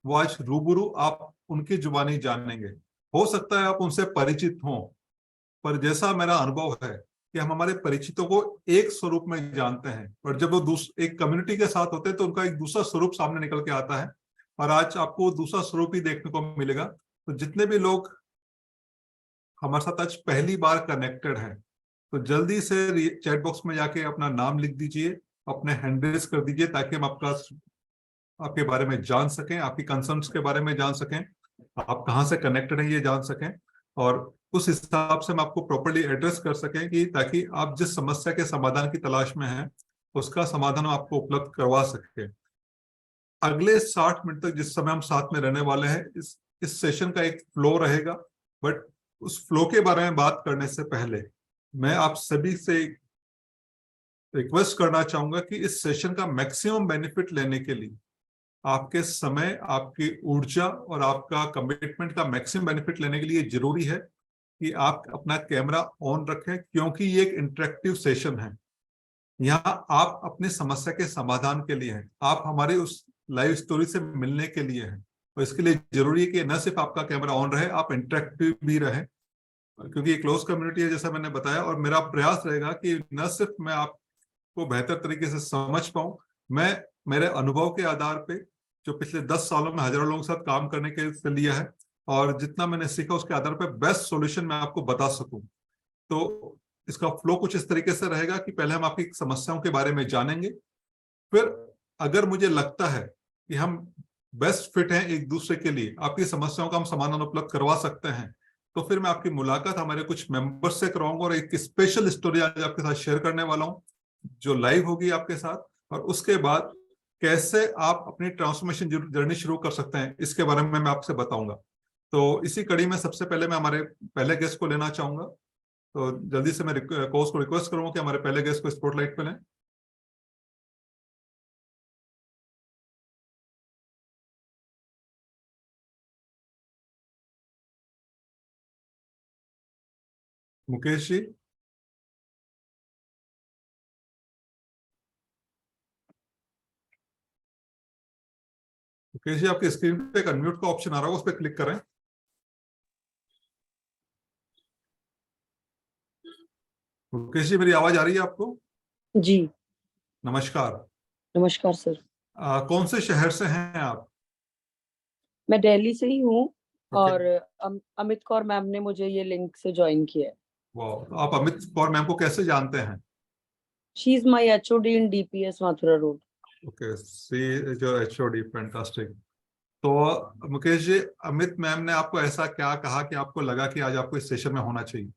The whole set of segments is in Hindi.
वो आज रूबरू आप उनकी जुबानी जानेंगे। हो सकता है आप उनसे परिचित हों, पर जैसा मेरा अनुभव है कि हम हमारे परिचितों को एक स्वरूप में जानते हैं, और जब वो एक कम्युनिटी के साथ होते हैं तो उनका एक दूसरा स्वरूप सामने निकल के आता है, और आज आपको दूसरा स्वरूप ही देखने को मिलेगा। तो जितने भी लोग हमारे साथ आज पहली बार कनेक्टेड हैं, तो जल्दी से चैट बॉक्स में जाके अपना नाम लिख दीजिए, अपने हैंड रेज कर दीजिए, ताकि हम आपके बारे में जान सकें, आपकी कंसर्न्स के बारे में जान सकें, आप कहाँ से कनेक्टेड हैं ये जान सकें, और उस हिसाब से हम आपको प्रॉपर्ली एड्रेस कर सकें, कि ताकि आप जिस समस्या के समाधान की तलाश में हैं उसका समाधान हम आपको उपलब्ध करवा सकें। अगले 60 मिनट तक जिस समय हम साथ में रहने वाले हैं, इस सेशन का एक फ्लो रहेगा, बट उस फ्लो के बारे में बात करने से पहले मैं आप सभी से रिक्वेस्ट करना चाहूंगा कि इस सेशन का मैक्सिमम बेनिफिट लेने के लिए आपके समय, आपकी ऊर्जा और आपका कमिटमेंट का मैक्सिमम बेनिफिट लेने के लिए जरूरी है कि आप अपना कैमरा ऑन रखें, क्योंकि ये एक इंटरेक्टिव सेशन है। यहाँ आप अपनी समस्या के समाधान के लिए हैं, आप हमारे उस लाइव स्टोरी से मिलने के लिए हैं, और इसके लिए जरूरी है कि न सिर्फ आपका कैमरा ऑन रहे, आप इंटरेक्टिव भी रहें, क्योंकि ये क्लोज कम्युनिटी है जैसा मैंने बताया। और मेरा प्रयास रहेगा कि न सिर्फ मैं आपको बेहतर तरीके से समझ पाऊं, मैं मेरे अनुभव के आधार पे, जो पिछले 10 सालों में हजारों लोगों के साथ काम करने के लिए है, और जितना मैंने सीखा उसके आधार पे बेस्ट सॉल्यूशन मैं आपको बता सकूं। तो इसका फ्लो कुछ इस तरीके से रहेगा कि पहले हम आपकी समस्याओं के बारे में जानेंगे, फिर अगर मुझे लगता है कि हम बेस्ट फिट हैं एक दूसरे के लिए, आपकी समस्याओं का हम समाधान उपलब्ध करवा सकते हैं, तो फिर मैं आपकी मुलाकात हमारे कुछ मेंबर्स से करवाऊंगा, और एक स्पेशल स्टोरी आज आपके साथ शेयर करने वाला हूं जो लाइव होगी आपके साथ। और उसके बाद कैसे आप अपनी ट्रांसफॉर्मेशन जर्नी शुरू कर सकते हैं, इसके बारे में मैं आपसे बताऊंगा। तो इसी कड़ी में सबसे पहले मैं हमारे पहले गेस्ट को लेना चाहूंगा। तो जल्दी से मैं कोच को रिक्वेस्ट करूंगा कि हमारे पहले गेस्ट को स्पॉटलाइट पे लें। मुकेश जी। मुकेश जी, आपकी स्क्रीन पे एक अनम्यूट का ऑप्शन आ रहा है, उस पर क्लिक करें। मुकेश जी, मेरी आवाज आ रही है आपको? जी। नमस्कार। नमस्कार सर। कौन से शहर से हैं आप? मैं दिल्ली से ही हूँ। ओके। और अमित कौर मैम ने मुझे ये लिंक से ज्वाइन किया है। वाह, आप अमित कौर मैम को कैसे जानते हैं? She is my HOD in DPS Mathura road. Okay, she is your HOD, fantastic. तो मुकेश जी, अमित मैम ने आपको ऐसा क्या कहा कि आपको लगा कि आज आपको इस सेशन में होना चाहिए?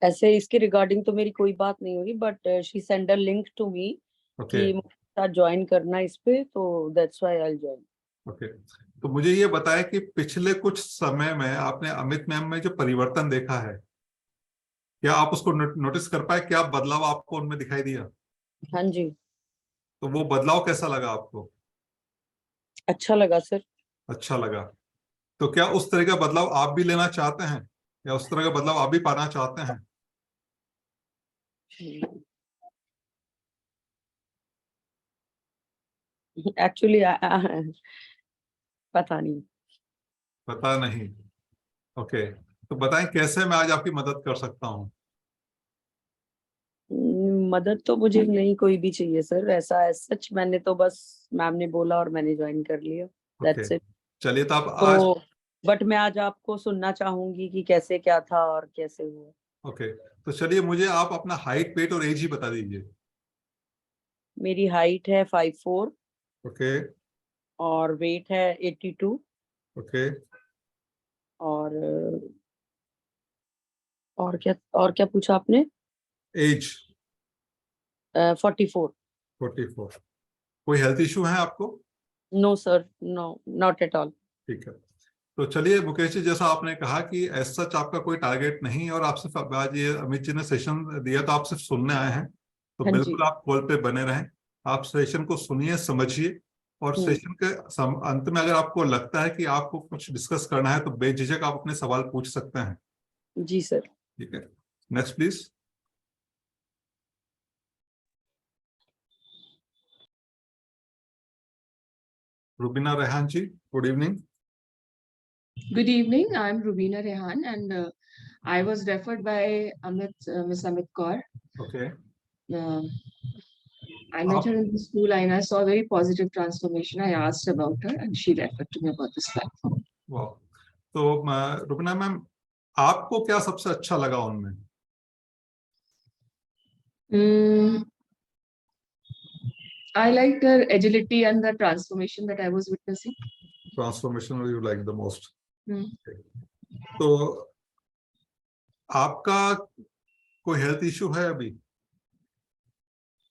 ऐसे इसके रिगार्डिंग तो मेरी कोई बात नहीं हुई, but she send a link to me okay. कि मुझे साथ ज्वाइन करना इस पे, तो that's why I join. Okay, तो मुझे ये बताया कि पिछले कुछ समय में आपने अमित मैम में जो परिवर्तन देखा है, क्या आप उसको नोटिस कर पाए? क्या बदलाव आपको उनमें दिखाई दिया? हाँ जी। तो वो बदलाव कैसा लगा आपको? अच्छा लगा सर। अच्छा लगा। तो क्या उस तरह का बदलाव आप भी लेना चाहते हैं, या उस तरह का बदलाव आप भी पाना चाहते हैं? एक्चुअली पता नहीं। पता नहीं। ओके, तो बताएं कैसे मैं आज आपकी मदद कर सकता हूँ। मदद तो मुझे नहीं कोई भी चाहिए सर, ऐसा है सच, मैंने तो बस मैम ने बोला और मैंने ज्वाइन कर लिया, ओके, दैट्स इट। चलिए तो आप आज। तो बट मैं आज आपको सुनना चाहूंगी कि कैसे क्या था और कैसे हुआ। ओके, तो चलिए मुझे आप अपना हाइट, वेट और एज ही बता दीजिए। मेरी हाइट है 5'4" ओके। और वेट है 82। ओके। और और क्या पूछा आपने? एज? 44। 44। कोई हेल्थ इशू है आपको? No sir, no, not at all. ठीक है। तो चलिए मुकेश जी, जैसा आपने कहा कि एज सच आपका कोई टारगेट नहीं है, और आप सिर्फ आज ये अमित जी ने सेशन दिया तो आप सिर्फ सुनने आए हैं, तो हाँ जी। बिल्कुल आप कॉल पे बने रहें। आप सेशन को सुनिए, समझिए, और हम्म। सेशन के अंत में अगर आपको लगता है कि आपको कुछ डिस्कस करना है, तो बेझिझक आप अपने सवाल पूछ सकते हैं। जी सर। ठीक है, next please. Rubina Rehan ji, good evening. Good evening. I'm Rubina Rehan, and I was referred by Miss Amit Kaur. Okay. I met her in the school and I saw a very positive transformation. I asked about her and she referred to me about this platform. Wow. तो रुबीना मैम, आपको क्या सबसे अच्छा लगा उनमें? I liked her agility and the transformation that I was witnessing. Transformation you like the most. Okay. तो आपका कोई हेल्थ इश्यू है अभी?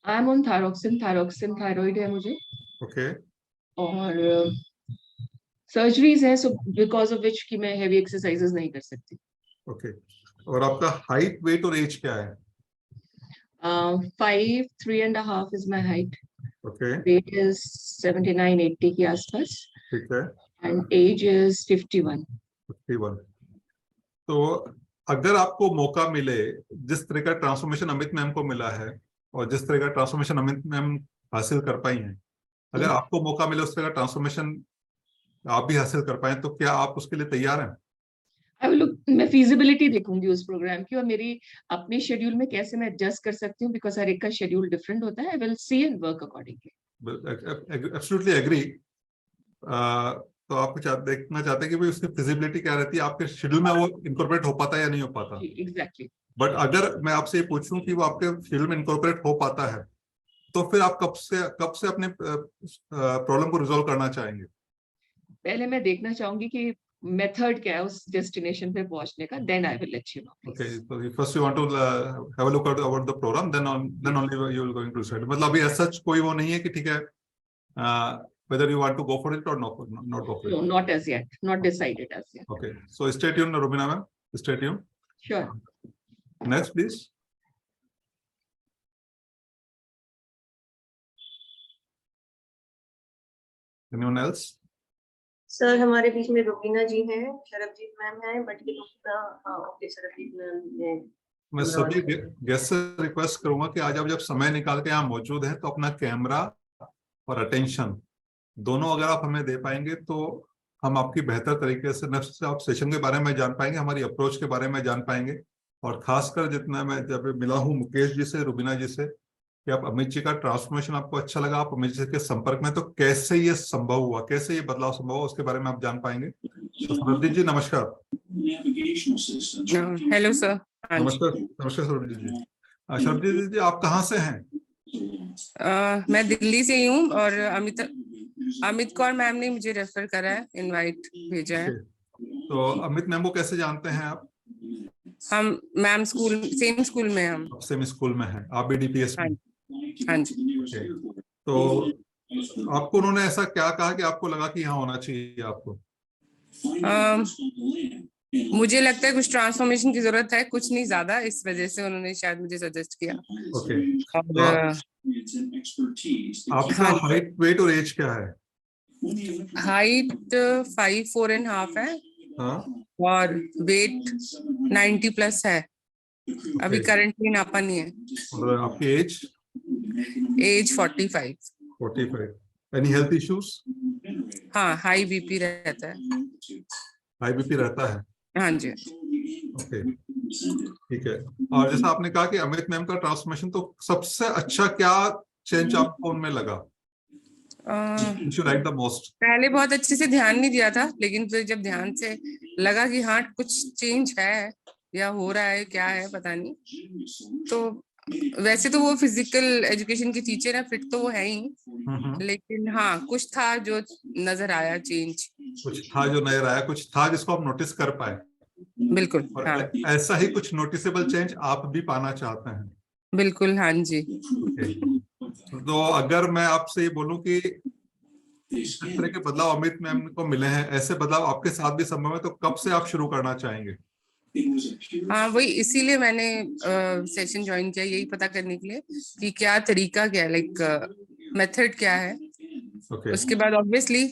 I'm on thyroxine thyroid है मुझे. Okay. और सर्जरीज है, so because of which कि मैं heavy exercises नहीं कर सकती. Okay. और आपका हाइट, वेट और एज क्या है? 5'3.5" is my height. Okay. Weight is 79-80 के आसपास. ठीक है. And age is 51. 51. तो अगर आपको मौका मिले, जिस तरह का ट्रांसफॉर्मेशन अमित मैम को मिला है और जिस तरह का ट्रांसफॉर्मेशन अमित मैम हासिल कर पाई हैं, अगर आपको मौका मिले उस तरह का ट्रांसफॉर्मेशन आप भी हासिल कर पाए, तो क्या आप उसके लिए तैयार हैं? मैं फिजिबिलिटी देखूंगी उस प्रोग्राम की और मेरी अपने शेड्यूल में कैसे मैं एडजस्ट कर सकती हूँ, बिकॉज हर एक का शेड्यूल डिफरेंट होता है. I will see and work accordingly. Absolutely agree. तो आप देखना चाहते हैं कि भाई उसकी फिजिबिलिटी क्या रहती है, आपके शेड्यूल में वो इनकॉर्पोरेट हो पाता है या नहीं हो पाता? एग्जैक्टली. बट अगर मैं आपसे ये पूछूं कि वो आपके शेड्यूल में इनकॉर्पोरेट हो पाता है, तो फिर आप कब से अपने प्रॉब्लम को रिजॉल्व करना चाहेंगे? पहले मैं देखना चाहूंगी कि मेथड क्या है उस डेस्टिनेशन पे पहुंचने का. Then I will let you know. Okay. So first you want to have a look at about the program, then only you will going to decide. मतलब अभी ऐसा कोई वो नहीं है कि ठीक है, whether you want to go for it or not go for it. No, not as yet. Not decided as yet. Okay. So stay tuned, Rubina ma'am. Stay tuned. Sure. Next, please. Anyone else? Sir हमारे बीच में रुबीना जी हैं, शरबजीत मैम हैं, बट ये रुबीना. ओके, शरबजीत मैम ने. मैं सभी गेस्ट से रिक्वेस्ट करूंगा कि आज आप जब समय निकाल के यहाँ मौजूद हैं तो अपना कैमरा और अटेंशन दोनों अगर आप हमें दे पाएंगे तो हम आपकी बेहतर तरीके से न सिर्फ आप सेशन के बारे में जान पाएंगे, हमारी अप्रोच के बारे में जान पाएंगे. और खासकर जितना मैं जब मिला हूँ मुकेश जी से, रुबीना जी से, कि आप अमित जी का ट्रांसफॉर्मेशन आपको अच्छा लगा, आप अमित जी के संपर्क में, तो कैसे ये संभव हुआ, कैसे ये बदलाव संभव हुआ, उसके बारे में आप जान पाएंगे. तो सरबजीत जी नमस्कार. Hello sir. नमस्कार. नमस्कार सरबजीत जी. सरबजीत जी आप कहाँ से हैं? मैं दिल्ली से ही हूँ और अमित कौर मैम ने मुझे रेफर करा है, इनवाइट भेजा है. तो अमित मैम को कैसे जानते हैं आप? हम मैम सेम स्कूल में हम सेम स्कूल में हैं. आप भी DPS में? हाँ जी. तो आपको उन्होंने ऐसा क्या कहा कि आपको लगा कि यहाँ होना चाहिए आपको? मुझे लगता है कुछ ट्रांसफॉर्मेशन की जरूरत है, कुछ नहीं ज्यादा, इस वजह से उन्होंने शायद मुझे सजेस्ट किया. ओके. और आपका हाइट, वेट और एज क्या है? हाइट 5'4.5" है. हाँ. और वेट 90+ है. अभी करंटली नापा नहीं है. और आपकी एज 45. 45. Any health issues? हाँ, हाई बीपी रहता है. हाई बीपी रहता है? हाँ जी. ओके, ठीक है. और जैसा आपने कहा कि अमित मैम का ट्रांसफॉर्मेशन, तो सबसे अच्छा क्या चेंज आपको उनमें लगा? You like the most? पहले बहुत अच्छे से ध्यान नहीं दिया था, लेकिन फिर जब ध्यान से लगा कि हाँ कुछ चेंज है या हो रहा है, क्या है पता नहीं. तो वैसे तो वो फिजिकल एजुकेशन की टीचर है, फिट तो वो है ही, लेकिन हाँ कुछ था जो नजर आया चेंज. कुछ था जो नजर आया, कुछ था जिसको आप नोटिस कर पाए. बिल्कुल. और हाँ, ऐसा ही कुछ नोटिसेबल चेंज आप भी पाना चाहते हैं? बिल्कुल. हाँ जी. तो अगर मैं आपसे ये बोलूं कि इस तरह के बदलाव अमित मैम को मिले हैं, ऐसे बदलाव आपके साथ भी संभव है, तो कब से आप शुरू करना चाहेंगे? हाँ, वही इसीलिए मैंने सेशन ज्वाइन किया, यही पता करने के लिए कि क्या तरीका क्या है, लाइक मेथड क्या है. उसके बाद obviously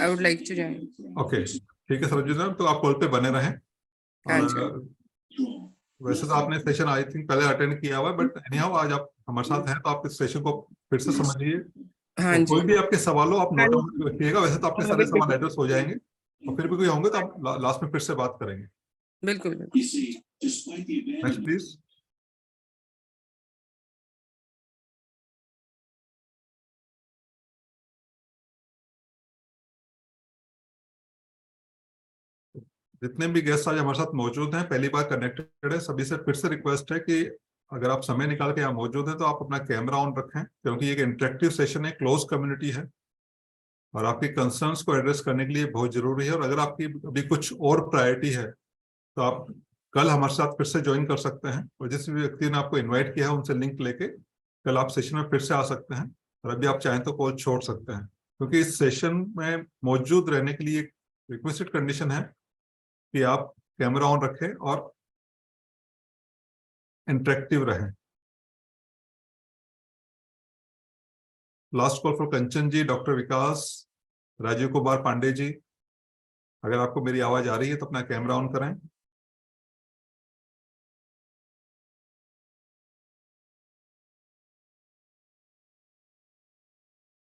I would like to join. Okay, ठीक है सरबजीत मैम, तो आप कॉल पे बने रहें. वैसे तो आपने सेशन आई थिंक पहले अटेंड किया हुआ है, बट एनीहाउ आज आप हमारे साथ हैं तो आप इस सेशन को फिर से समझिए हाँ तो जी, कोई भी आपके सवाल हो आप नोट डाउन रखिएगा, वैसे तो आपके हाँ, सारे बिल्कुल। सवाल एड्रेस हो जाएंगे, और फिर भी कोई होंगे तो आप लास्ट में फिर से बात करेंगे। बिल्कुल बिल्कुल। Next please. जितने भी गेस्ट आज हमारे साथ मौजूद हैं, पहली बार कनेक्टेड है, सभी से फिर से रिक्वेस्ट है कि अगर आप समय निकाल के यहाँ मौजूद हैं तो आप अपना कैमरा ऑन रखें, क्योंकि ये एक इंटरेक्टिव सेशन है, क्लोज कम्युनिटी है, और आपके कंसर्न्स को एड्रेस करने के लिए बहुत जरूरी है। और अगर आपकी अभी कुछ और प्रायोरिटी है तो आप कल हमारे साथ फिर से ज्वाइन कर सकते हैं, और जिस भी व्यक्ति ने आपको इन्वाइट किया है उनसे लिंक लेके कल आप सेशन में फिर से आ सकते हैं, और अभी आप चाहें तो कॉल छोड़ सकते हैं, क्योंकि इस सेशन में मौजूद रहने के लिए एक रिक्वेस्टेड कंडीशन है कि आप कैमरा ऑन रखें और इंटरेक्टिव रहें। Last call for Kanchan ji, doctor Vikas, Rajiv Kumar Pandey ji, अगर आपको मेरी आवाज आ रही है तो अपना कैमरा ऑन करें।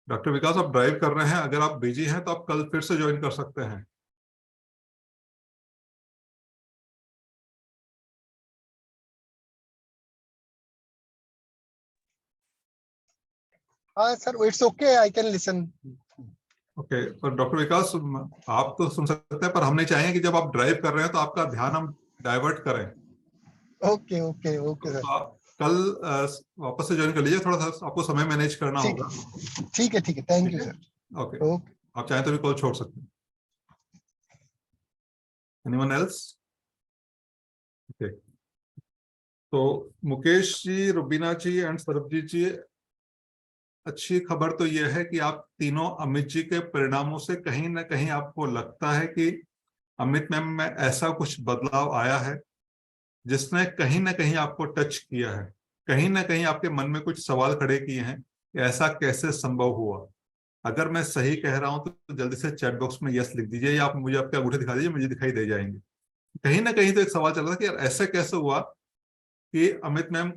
डॉक्टर विकास आप ड्राइव कर रहे हैं, अगर आप बिजी हैं तो आप कल फिर से ज्वाइन कर सकते हैं। sir, it's okay. I can listen. Okay, पर डॉक्टर विकास आप तो सुन सकते हैं, पर हम नहीं चाहेंगे कि जब आप ड्राइव कर रहे हैं तो आपका ध्यान हम डाइवर्ट करें। Okay, okay, okay, sir. तो आप कल वापस से ज्वाइन कर लीजिए, थोड़ा सा आपको समय मैनेज करना ठीक होगा। ठीक है, thank you sir. Okay, okay, आप चाहें तो भी कॉल छोड़ सकते हैं। Anyone else? ओके, तो मुकेश जी, रुबीना जी एंड सरबजीत जी, अच्छी खबर तो यह है कि आप तीनों अमित जी के परिणामों से कहीं ना कहीं आपको लगता है कि अमित मैम में ऐसा कुछ बदलाव आया है जिसने कहीं ना कहीं आपको टच किया है, कहीं ना कहीं आपके मन में कुछ सवाल खड़े किए हैं कि ऐसा कैसे संभव हुआ। अगर मैं सही कह रहा हूं तो जल्दी से चैट बॉक्स में यस लिख दीजिए, या आप मुझे आपके अंगूठे दिखा दीजिए, मुझे दिखाई दे जाएंगे। कहीं ना कहीं तो एक सवाल चल रहा था कि यार ऐसा कैसे हुआ कि अमित मैम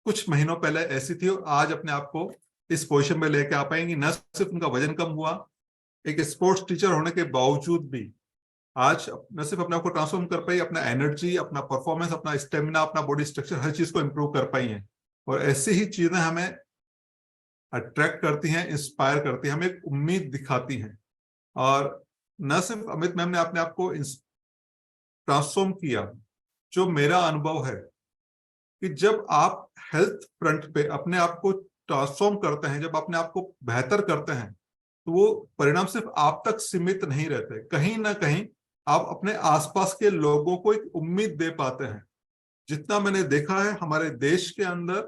कुछ महीनों पहले ऐसी थी और आज अपने आप को इस पोजीशन में लेके आ पाएंगी। न सिर्फ उनका वजन कम हुआ, एक स्पोर्ट्स टीचर होने के बावजूद भी आज न सिर्फ अपने आप को ट्रांसफॉर्म कर पाई, अपना एनर्जी, अपना परफॉर्मेंस, अपना स्टेमिना, अपना बॉडी स्ट्रक्चर, हर चीज को इंप्रूव कर पाई हैं। और ऐसी ही चीजें हमें अट्रैक्ट करती हैं, इंस्पायर करती हैं, हमें एक उम्मीद दिखाती हैं। और न सिर्फ अमित मैम ने अपने आप को ट्रांसफॉर्म किया, जो मेरा अनुभव है कि जब आप हेल्थ फ्रंट पे अपने आप को ट्रांसफॉर्म करते हैं, जब अपने आप को बेहतर करते हैं, तो वो परिणाम सिर्फ आप तक सीमित नहीं रहते, कहीं ना कहीं आप अपने आसपास के लोगों को एक उम्मीद दे पाते हैं। जितना मैंने देखा है हमारे देश के अंदर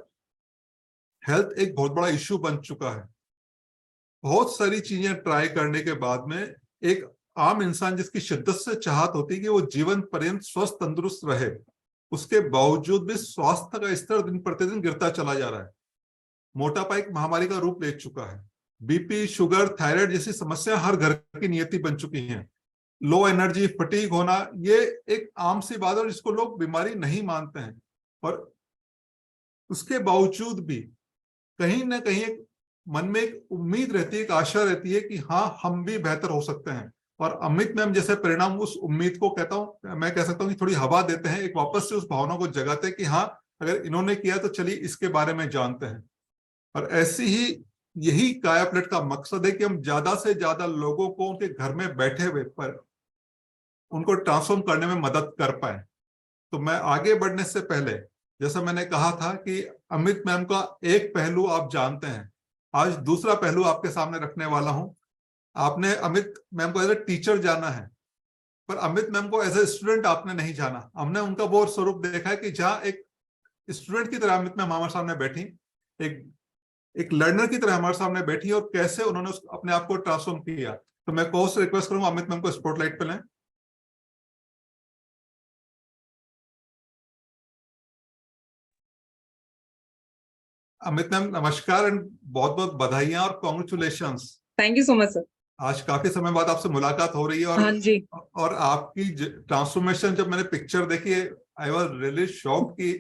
हेल्थ एक बहुत बड़ा इश्यू बन चुका है। बहुत सारी चीजें ट्राई करने के बाद में एक आम इंसान जिसकी शिद्दत से चाहत होती है कि वो जीवन पर्यंत स्वस्थ तंदुरुस्त रहे, उसके बावजूद भी स्वास्थ्य का स्तर दिन प्रतिदिन गिरता चला जा रहा है। मोटापा एक महामारी का रूप ले चुका है। बीपी, शुगर, थायराइड जैसी समस्या हर घर की नियति बन चुकी हैं। लो एनर्जी, फटीग होना, ये एक आम सी बात है और जिसको लोग बीमारी नहीं मानते हैं। और उसके बावजूद भी कहीं ना कहीं एक मन में एक उम्मीद रहती है, एक आशा रहती है कि हाँ, हम भी बेहतर हो सकते हैं। और अमित मैम जैसे परिणाम उस उम्मीद को मैं कह सकता हूँ कि थोड़ी हवा देते हैं, एक वापस से उस भावना को जगाते हैं कि हाँ, अगर इन्होंने किया तो चलिए इसके बारे में जानते हैं। और ऐसी ही यही काया पलट का मकसद है कि हम ज्यादा से ज्यादा लोगों को उनके घर में बैठे हुए पर उनको ट्रांसफॉर्म करने में मदद कर पाए। तो मैं आगे बढ़ने से पहले, जैसा मैंने कहा था कि अमित मैम का एक पहलू आप जानते हैं, आज दूसरा पहलू आपके सामने रखने वाला हूं। आपने अमित मैम को एज ए टीचर जाना है, पर अमित मैम को एज ए स्टूडेंट आपने नहीं जाना। हमने उनका वो स्वरूप देखा है कि जहाँ एक स्टूडेंट की तरह अमित मैम हमारे सामने बैठी, एक लर्नर की तरह हमारे सामने बैठी, और कैसे उन्होंने अपने आप को ट्रांसफॉर्म किया। तो मैं कोर्स से रिक्वेस्ट करूंगा अमित मैम को स्पॉटलाइट पे लें। अमित मैम नमस्कार एंड बहुत बहुत बधाइयां और congratulations. Thank you so much sir. आज काफी समय बाद आपसे मुलाकात हो रही है, हाँ जी। और आपकी ट्रांसफॉर्मेशन जब मैंने पिक्चर देखी, आई वाज रियली शॉक्ड कि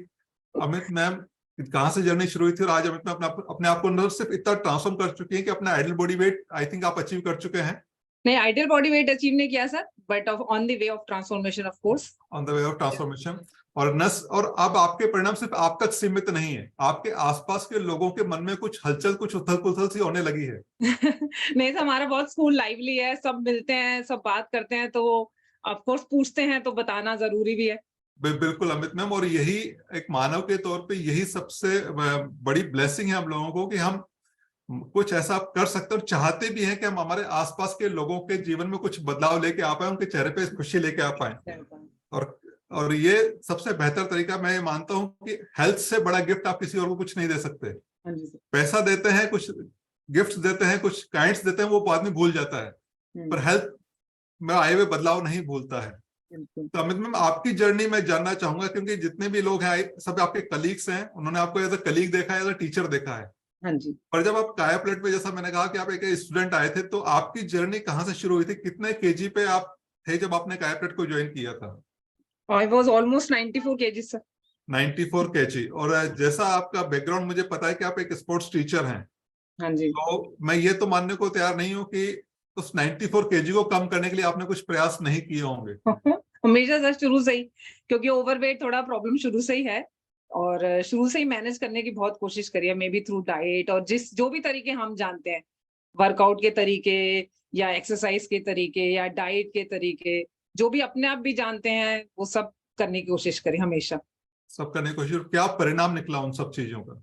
अमित मैम कहाँ से जर्नी शुरू हुई थी और आज हम इतना अपने आप को अंदर सिर्फ इतना ट्रांसफॉर्म कर चुके हैं कि अपना ideal body weight I think आप अचीव कर चुके हैं। नहीं, आइडियल बॉडी वेट अचीव नहीं किया sir, but on the way of transformation of course. On the way of transformation. और अब आपके परिणाम सिर्फ आप तक सीमित नहीं है, आपके आसपास के लोगों के मन में कुछ हलचल, कुछ उथल पुथल सी होने लगी है। नहीं सर, हमारा बहुत स्कूल लाइवली है, सब मिलते हैं, सब बात करते हैं, तो ऑफ कोर्स पूछते हैं तो बताना जरूरी भी है। बिल्कुल अमित मैम, और यही एक मानव के तौर पे यही सबसे बड़ी ब्लेसिंग है हम लोगों को कि हम कुछ ऐसा कर सकते हैं और चाहते भी हैं कि हम हमारे आसपास के लोगों के जीवन में कुछ बदलाव लेके आ पाए, उनके चेहरे पे खुशी लेके आ पाए। और ये सबसे बेहतर तरीका मैं ये मानता हूँ कि हेल्थ से बड़ा गिफ्ट आप किसी और को कुछ नहीं दे सकते। पैसा देते हैं, कुछ गिफ्ट देते हैं, कुछ काइंड्स देते हैं, वो आदमी भूल जाता है, पर हेल्थ में आए हुए बदलाव नहीं भूलता है। तो अमित मैम, आपकी जर्नी मैं जानना चाहूंगा, क्योंकि जितने भी लोग हैं सब आपके कलीग्स हैं, उन्होंने आपको एज अ कलीग देखा है, एज अ टीचर देखा है। हाँ जी। पर जब आप कायापलट पे, जैसा मैंने कहा कि आप एक स्टूडेंट आए थे, तो आपकी जर्नी कहाँ से शुरू हुई थी? कितने केजी पे आप थे जब आपने कायापलट को ज्वाइन किया था? I was almost 94 kg sir. 94 KG. और जैसा आपका बैकग्राउंड मुझे पता है कि आप एक स्पोर्ट्स टीचर हैं, हाँ जी। तो मैं ये तो मानने को तैयार नहीं हूँ कि उस 94 केजी को कम करने के लिए आपने कुछ प्रयास नहीं किए होंगे। हमेशा सर, शुरू से ही, क्योंकि ओवरवेट थोड़ा प्रॉब्लम शुरू से ही है, और शुरू से ही मैनेज करने की बहुत कोशिश करी है, मे बी थ्रू डाइट और जो भी तरीके हम जानते हैं, वर्कआउट के तरीके या एक्सरसाइज के तरीके या डाइट के तरीके, जो भी अपने आप भी जानते हैं, वो सब करने की कोशिश करी हमेशा। सब करने की कोशिश। क्या परिणाम निकला उन सब चीजों का?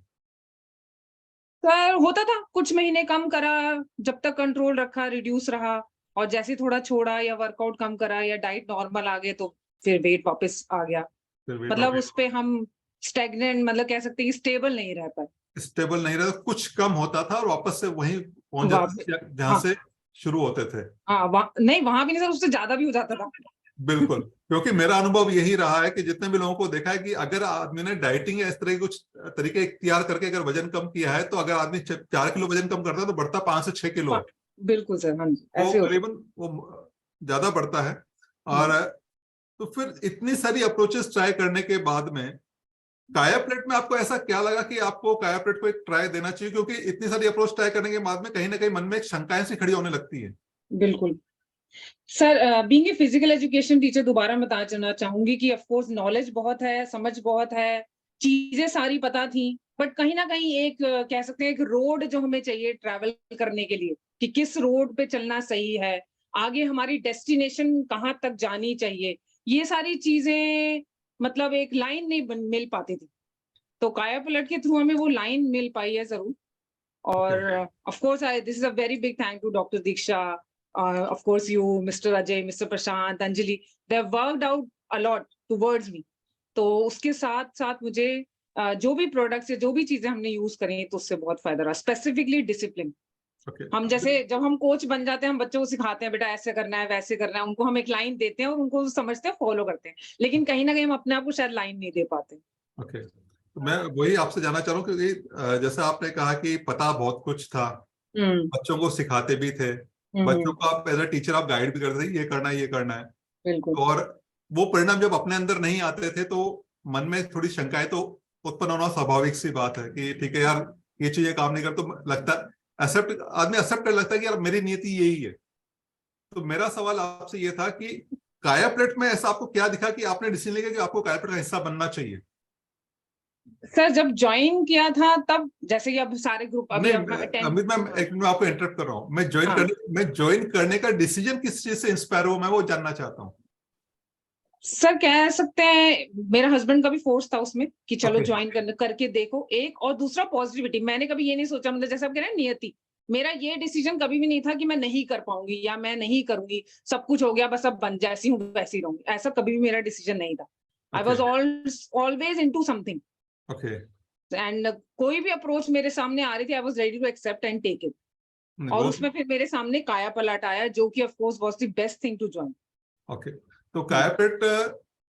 सर होता था, कुछ महीने कम करा, जब तक कंट्रोल रखा रिड्यूस रहा, और जैसे थोड़ा छोड़ा या वर्कआउट कम करा या डाइट नॉर्मल आ गए, तो फिर वेट वापस आ गया। मतलब उस पे हम स्टेगनेंट, मतलब कह सकते हैं कि स्टेबल नहीं रह पाए। स्टेबल नहीं रहा, कुछ कम होता था और वापस से वहीं पहुंच जाते थे जहां से शुरू होते थे। हाँ, नहीं वहां भी नहीं सर, उससे ज्यादा भी हो जाता था। बिल्कुल, क्योंकि मेरा अनुभव यही रहा है कि जितने भी लोगों को देखा है कि अगर आदमी ने डाइटिंग या इस तरह के कुछ तरीके इख्तियार करके अगर वजन कम किया है, तो अगर आदमी 4 किलो वजन कम करता है तो बढ़ता 5 से 6 किलो है। बिल्कुल सर, हाँ जी, ऐसे करीबन वो ज्यादा बढ़ता है। और तो फिर इतनी सारी अप्रोचेस ट्राई करने के बाद में कायापलट में आपको ऐसा क्या लगा कि आपको कायापलट को एक ट्राई देना चाहिए? क्योंकि इतनी सारी अप्रोच ट्राई करने के बाद में कहीं ना कहीं मन में एक शंकाएं सी खड़ी होने लगती है। बिल्कुल sir, being a physical education teacher, दोबारा बताना चाहूंगी कि ऑफ कोर्स नॉलेज बहुत है, समझ बहुत है, चीजें सारी पता थी, बट कहीं ना कहीं एक कह सकते हैं एक रोड जो हमें चाहिए ट्रैवल करने के लिए, कि किस रोड पे चलना सही है, आगे हमारी डेस्टिनेशन कहाँ तक जानी चाहिए, ये सारी चीजें मतलब एक लाइन नहीं मिल पाती थी। तो कायापलट के थ्रू हमें वो लाइन मिल पाई है जरूर। और of course this is a very big thank to doctor Diksha, of course you, Mr. Ajay, Mr. Prashant, Anjali, they have worked out a lot towards me. तो उसके साथ साथ मुझे जो भी प्रोडक्ट्स या जो भी चीजें हमने यूज करी तो उससे बहुत फायदा रहा, स्पेसिफिकली डिसिप्लिन। हम जैसे जब हम कोच बन जाते हैं, हम बच्चों को सिखाते हैं बेटा ऐसे करना है, वैसे करना है, उनको हम एक लाइन देते हैं और उनको समझते हैं, फॉलो करते हैं, लेकिन कहीं ना कहीं हम अपने आप को शायद लाइन नहीं दे पाते। ओके, तो मैं वही आपसे जानना चाह रहा हूँ, क्योंकि जैसे आपने कहा कि पता बहुत कुछ था, बच्चों को सिखाते भी थे, बच्चों को आप एज अ टीचर आप गाइड भी करते थे, ये करना है, ये करना है। बिल्कुल। और वो परिणाम जब अपने अंदर नहीं आते थे तो मन में थोड़ी शंकाएं तो उत्पन्न होना स्वाभाविक सी बात है कि ठीक है यार, ये चीजें काम नहीं कर, तो लगता आदमी एक्सेप्ट कर लगता है कि यार मेरी नियति यही है। तो मेरा सवाल आपसे ये था कि कायापलट में ऐसा आपको क्या दिखा कि आपने डिसीजन लिया कि आपको कायापलट का हिस्सा बनना चाहिए? सर जब ज्वाइन किया था तब, जैसे कि अब सारे ग्रुप अभी अमित मैम, एक मिनट आपको इंटरप्ट कर रहा हूँ। मैं ज्वाइन करने का डिसीजन किस चीज से इंस्पायर हुआ, मैं वो जानना चाहता हूँ। सर कह सकते हैं मेरा हस्बैंड का भी फोर्स था उसमें कि चलो ज्वाइन करके देखो, एक, और दूसरा पॉजिटिविटी। मैंने कभी ये नहीं सोचा, मतलब जैसे आप कह रहे हैं नियति, मेरा ये डिसीजन कभी भी नहीं था कि मैं नहीं कर पाऊंगी या मैं नहीं करूंगी, सब कुछ हो गया, बस अब बन जैसी हूँ वैसी रहूंगी, ऐसा कभी भी मेरा डिसीजन नहीं था। I was always into something. And कोई भी अप्रोच मेरे सामने आ रही थी, I was ready to accept and take it. और उसमें फिर मेरे सामने कायापलट आया, जो कि of course was the best thing to join. Okay, तो कायापलट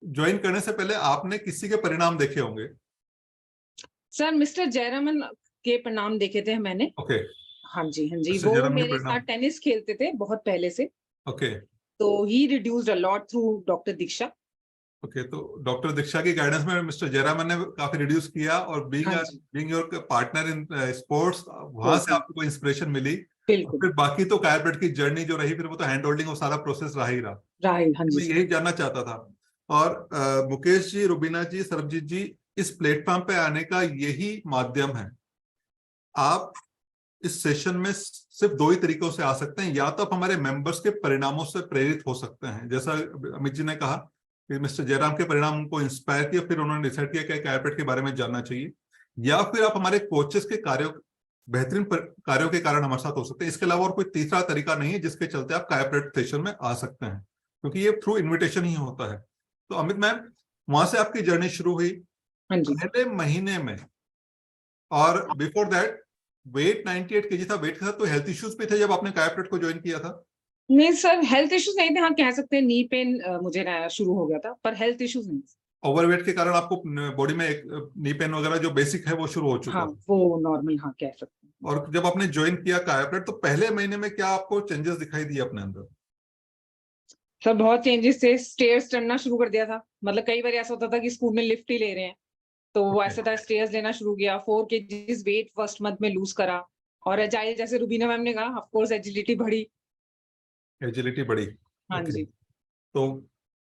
ज्वाइन करने से पहले आपने किसी के परिणाम देखे होंगे? सर मिस्टर जयरामन के परिणाम देखे थे मैंने। ओके, हाँ जी, हाँ जी, वो मेरे साथ टेनिस खेलते थे बहुत पहले से। ओके, तो he reduced a lot through doctor Diksha. Okay, तो डॉक्टर दीक्षा की गाइडेंस में मिस्टर जयरामन ने काफी रिड्यूस किया, और हाँ जी, being your partner in sports, वहां से आपको कोई इंस्पिरेशन मिली। और बिल्कुल फिर बाकी तो कायरपेट की जर्नी जो रही, फिर वो तो हैंड होल्डिंग और सारा प्रोसेस रहा ही रहा। राइट। हाँ जी मैं यही जानना चाहता था। और मुकेश जी, रुबीना जी, सरबजीत जी, इस प्लेटफॉर्म पे आने का यही माध्यम है। आप इस सेशन में सिर्फ दो ही तरीकों से आ सकते हैं, या तो आप हमारे मेंबर्स के परिणामों से प्रेरित हो सकते हैं, जैसा अमित जी ने कहा कि मिस्टर जयराम के परिणाम उनको इंस्पायर किया, फिर उन्होंने डिसाइड किया कि कायरपेट के बारे में जानना चाहिए, या फिर आप हमारे कोचेस के बेहतरीन कार्यों के कारण हमारे साथ हो सकते हैं। इसके अलावा और कोई तीसरा तरीका नहीं है जिसके चलते आप कायरपेट सेशन में आ सकते हैं, क्योंकि ये थ्रू इन्विटेशन ही होता है। तो अमित मैम, वहां से आपकी जर्नी शुरू हुई हाँ जी। पहले महीने में, और बिफोर दैट वेट 98 केजी था। वेट के साथ तो हेल्थ इश्यूज भी थे जब आपने कायरपेट को ज्वाइन किया था? नहीं सर, हेल्थ इश्यूज नहीं थे, हाँ कह सकते हैं नी पेन मुझे ना शुरू हो गया था, पर हेल्थ इश्यूज नहीं। ओवरवेट के कारण आपको बॉडी में एक नी पेन वगैरह जो बेसिक है वो शुरू हो चुका हाँ, था। वो नॉर्मल, हाँ कह सकते हैं। और जब आपने ज्वाइन किया कायरपेट, तो पहले महीने में क्या आपको चेंजेस दिखाई दिए अपने अंदर? सर बहुत चेंजेस थे, स्टेयर्स चढ़ना शुरू कर दिया था। मतलब कई बार ऐसा होता था कि स्कूल में लिफ्ट ही ले रहे हैं, तो वो Okay. ऐसा था, स्टेयर्स लेना शुरू किया। 4 kgs वेट फर्स्ट मंथ में लूज करा, और एजाइल, जैसे रुबीना मैम ने कहा, ऑफ कोर्स एजिलिटी बढ़ी। एजिलिटी बढ़ी। हाँ Okay. जी। तो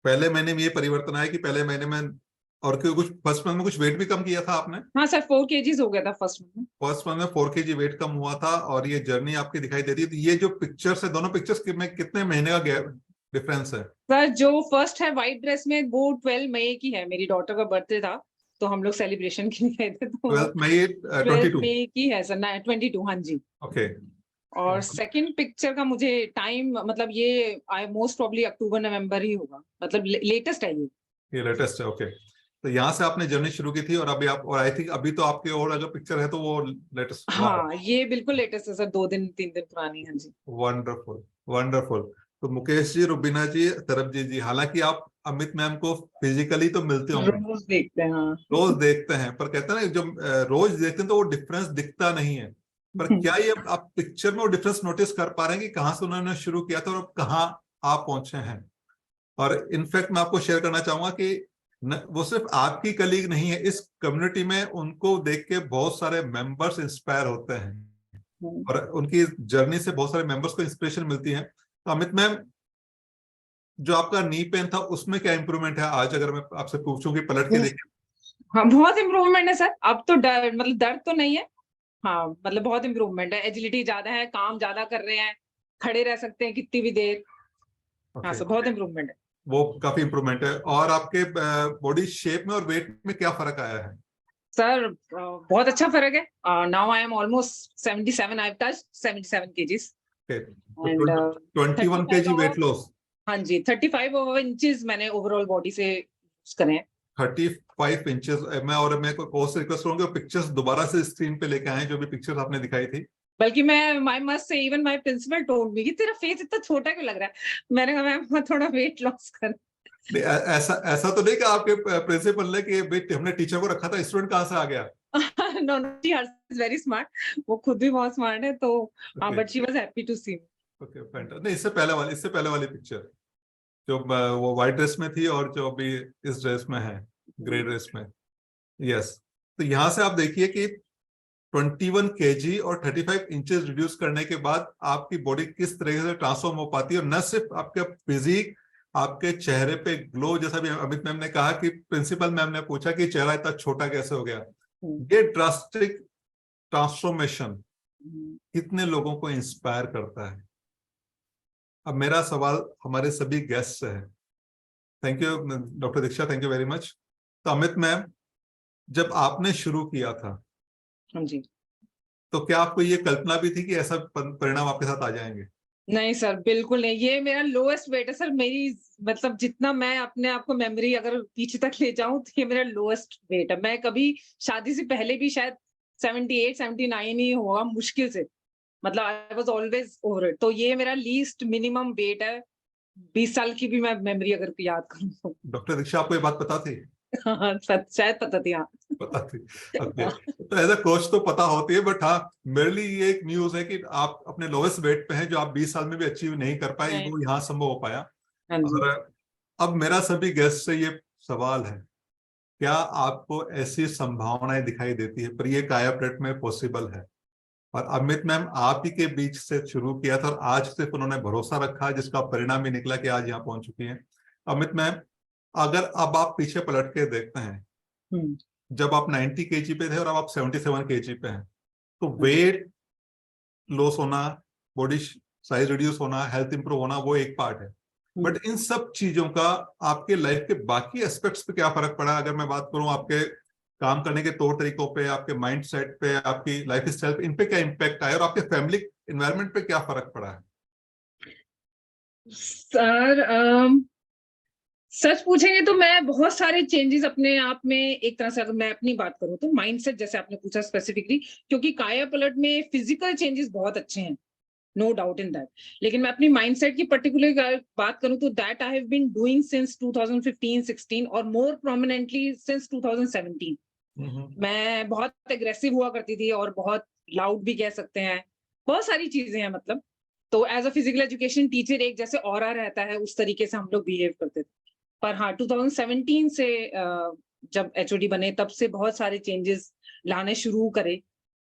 पहले महीने में ये परिवर्तन आया कि पहले महीने में, और कुछ फर्स्ट मंथ में कुछ वेट भी कम किया था आपने? हाँ सर, 4 kgs हो गया था फर्स्ट मंथ में। फर्स्ट मंथ में 4 kg वेट कम हुआ था, और ये जर्नी आपकी दिखाई दे रही है। तो ये जो पिक्चर्स है, दोनों पिक्चर्स में कितने महीने का गैप डिफरेंस है? सर जो फर्स्ट है व्हाइट ड्रेस में, वो 12 मई की है, मेरी डॉटर का बर्थडे था, तो हम लोग सेलिब्रेशन के लिए गए थे, तो 12 मई 12 22। मई की है सर, 22। हाँ जी। ओके। और सेकंड पिक्चर का मुझे टाइम, मतलब ये आई मोस्ट प्रॉब्ली अक्टूबर नवंबर ही होगा, मतलब लेटेस्ट है ये। लेटेस्ट है। ओके, तो यहाँ से आपने जर्नी शुरू की थी, और अभी आप, और आई थिंक अभी तो आपके और अगर पिक्चर है तो वो लेटेस्ट। हाँ, ये बिल्कुल लेटेस्ट है सर, 2 दिन 3 दिन पुरानी। हाँ जी। Wonderful, wonderful. तो मुकेश जी, रुबीना जी, तरबजीत जी, हालांकि आप अमित मैम को फिजिकली तो मिलते होंगे, रोज देखते हैं, हाँ। रोज देखते हैं, पर कहते हैं ना, जब रोज देखते हैं तो वो डिफरेंस दिखता नहीं है। पर क्या ये आप पिक्चर में वो डिफरेंस नोटिस कर पा रहे हैं कि कहाँ से उन्होंने शुरू किया था और अब कहाँ आप पहुंचे हैं? और इनफैक्ट मैं आपको शेयर करना चाहूंगा कि वो सिर्फ आपकी कलीग नहीं है, इस कम्युनिटी में उनको देख के बहुत सारे मेंबर्स इंस्पायर होते हैं, और उनकी जर्नी से बहुत सारे मेंबर्स को इंस्पिरेशन मिलती है। तो अमित मैम, जो आपका नी पेन था उसमें क्या इंप्रूवमेंट है आज, अगर मैं आपसे पूछूं कि पलट के देखिए? हाँ, बहुत इम्प्रूवमेंट है सर, अब तो मतलब दर्द तो नहीं है। हाँ, मतलब बहुत इम्प्रूवमेंट है, एजिलिटी ज्यादा है, काम ज्यादा कर रहे हैं, खड़े रह सकते हैं कितनी भी देर। हाँ सर, बहुत इम्प्रूवमेंट है। वो काफी इंप्रूवमेंट है। और आपके बॉडी शेप में और वेट में क्या फर्क आया है? सर बहुत अच्छा फर्क है। Now I am almost 77, I have touched 77 kgs and 21 kg weight loss. हाँ जी, 35 इंचेस मैंने ओवरऑल बॉडी से लूज करे हैं। 35 इंचेस। मैं कोच से रिक्वेस्ट करूंगा पिक्चर्स दोबारा से स्क्रीन पे लेके आए, जो भी पिक्चर्स आपने दिखाई थी। बल्कि मैं must say, even my principal told me कि तेरा फेस इतना छोटा क्यों लग रहा है। मैंने कहा मैम थोड़ा वेट लॉस कर। ऐसा तो नहीं कि आपके प्रिंसिपल ने कि भाई हमने टीचर को रखा था, स्टूडेंट कहाँ से आ गया? No no, she is very smart, वो खुद भी बहुत स्मार्ट है, तो हाँ, but she was happy to see me. Okay, fantastic. नहीं, इससे पहले वाली पिक्चर जो वो व्हाइट ड्रेस में थी, और जो अभी इस ड्रेस में है, ग्रे ड्रेस में। यस। तो यहाँ से आप देखिए कि 21 kg और 35 इंचेस रिड्यूस करने के बाद आपकी बॉडी किस तरह से ट्रांसफॉर्म हो पाती है, और न सिर्फ आपका फिजिक, आपके चेहरे पे ग्लो। जैसा भी अमित मैम ने कहा कि प्रिंसिपल मैम ने पूछा कि चेहरा इतना छोटा कैसे हो गया, ये ड्रास्टिक ट्रांसफॉर्मेशन कितने लोगों को इंस्पायर करता है। अब मेरा सवाल हमारे सभी गेस्ट से है। Thank you doctor Diksha, thank you very much. तो अमित मैम, जब आपने शुरू किया था, हाँ जी, तो क्या आपको ये कल्पना भी थी कि ऐसा परिणाम आपके साथ आ जाएंगे? नहीं सर, बिल्कुल नहीं। ये मेरा लोएस्ट वेट है सर, मेरी मतलब जितना मैं अपने आप को मेमोरी अगर पीछे तक ले जाऊं, तो ये मेरा लोएस्ट वेट है। मैं कभी शादी से पहले भी शायद 78 79 ही होगा मुश्किल से, मतलब I was always over it. तो ये मेरा लीस्ट मिनिमम वेट है 20 साल की भी मैं मेमोरी अगर याद करूं तो। डॉक्टर दीक्षा, आपको ये बात पता थी? हाँ, शायद पता थी। हाँ, पता थी। ओके, तो एज अ कोच तो पता होती है, बट हाँ, मेरे लिए ये एक न्यूज है कि आप अपने लोएस्ट वेट पे हैं, जो आप 20 साल में भी अचीव नहीं कर पाए, वो यहाँ संभव हो पाया। हाँ जी। और अब मेरा सभी गेस्ट से ये सवाल है, क्या आपको ऐसी संभावनाएं दिखाई देती है, पर ये कायापलट में पॉसिबल है? और अमित मैम आप ही के बीच से शुरू किया था और आज सिर्फ उन्होंने भरोसा रखा, जिसका परिणाम भी निकला कि आज यहाँ पहुंच चुकी हैं। अमित मैम, अगर अब आप पीछे पलट के देखते हैं, जब आप 90 kg पे थे और अब आप 77 kg पे हैं, तो वेट लॉस होना, बॉडी साइज रिड्यूस होना, हेल्थ इंप्रूव होना, वो एक पार्ट है, बट इन सब चीजों का आपके लाइफ के बाकी एस्पेक्ट्स पे क्या फर्क पड़ा? अगर मैं बात करूं आपके काम करने के तौर तरीकों पे, आपके माइंड सेट पे, आपकी लाइफ स्टाइल पे, इन पे क्या इम्पैक्ट आया और आपके फैमिली एनवायरनमेंट पे क्या फर्क पड़ा है? सर सच पूछेंगे तो मैं बहुत सारे चेंजेस अपने आप में, एक तरह से अगर मैं अपनी बात करूं तो माइंडसेट, जैसे आपने पूछा स्पेसिफिकली, क्योंकि काया पलट में फिजिकल चेंजेस बहुत अच्छे हैं, नो डाउट इन दैट, लेकिन मैं अपनी माइंडसेट की पर्टिकुलर बात करूं तो that I have been doing since 2015-16 और मोर प्रोमिनेंटली सिंस 2017। मैं बहुत एग्रेसिव हुआ करती थी और बहुत लाउड भी कह सकते हैं, बहुत सारी चीजें हैं मतलब। तो as a physical education teacher एक जैसे ऑरा रहता है, उस तरीके से हम लोग बिहेव करते थे। पर हाँ, 2017 से जब एचओडी बने तब से बहुत सारे चेंजेस लाने शुरू करे,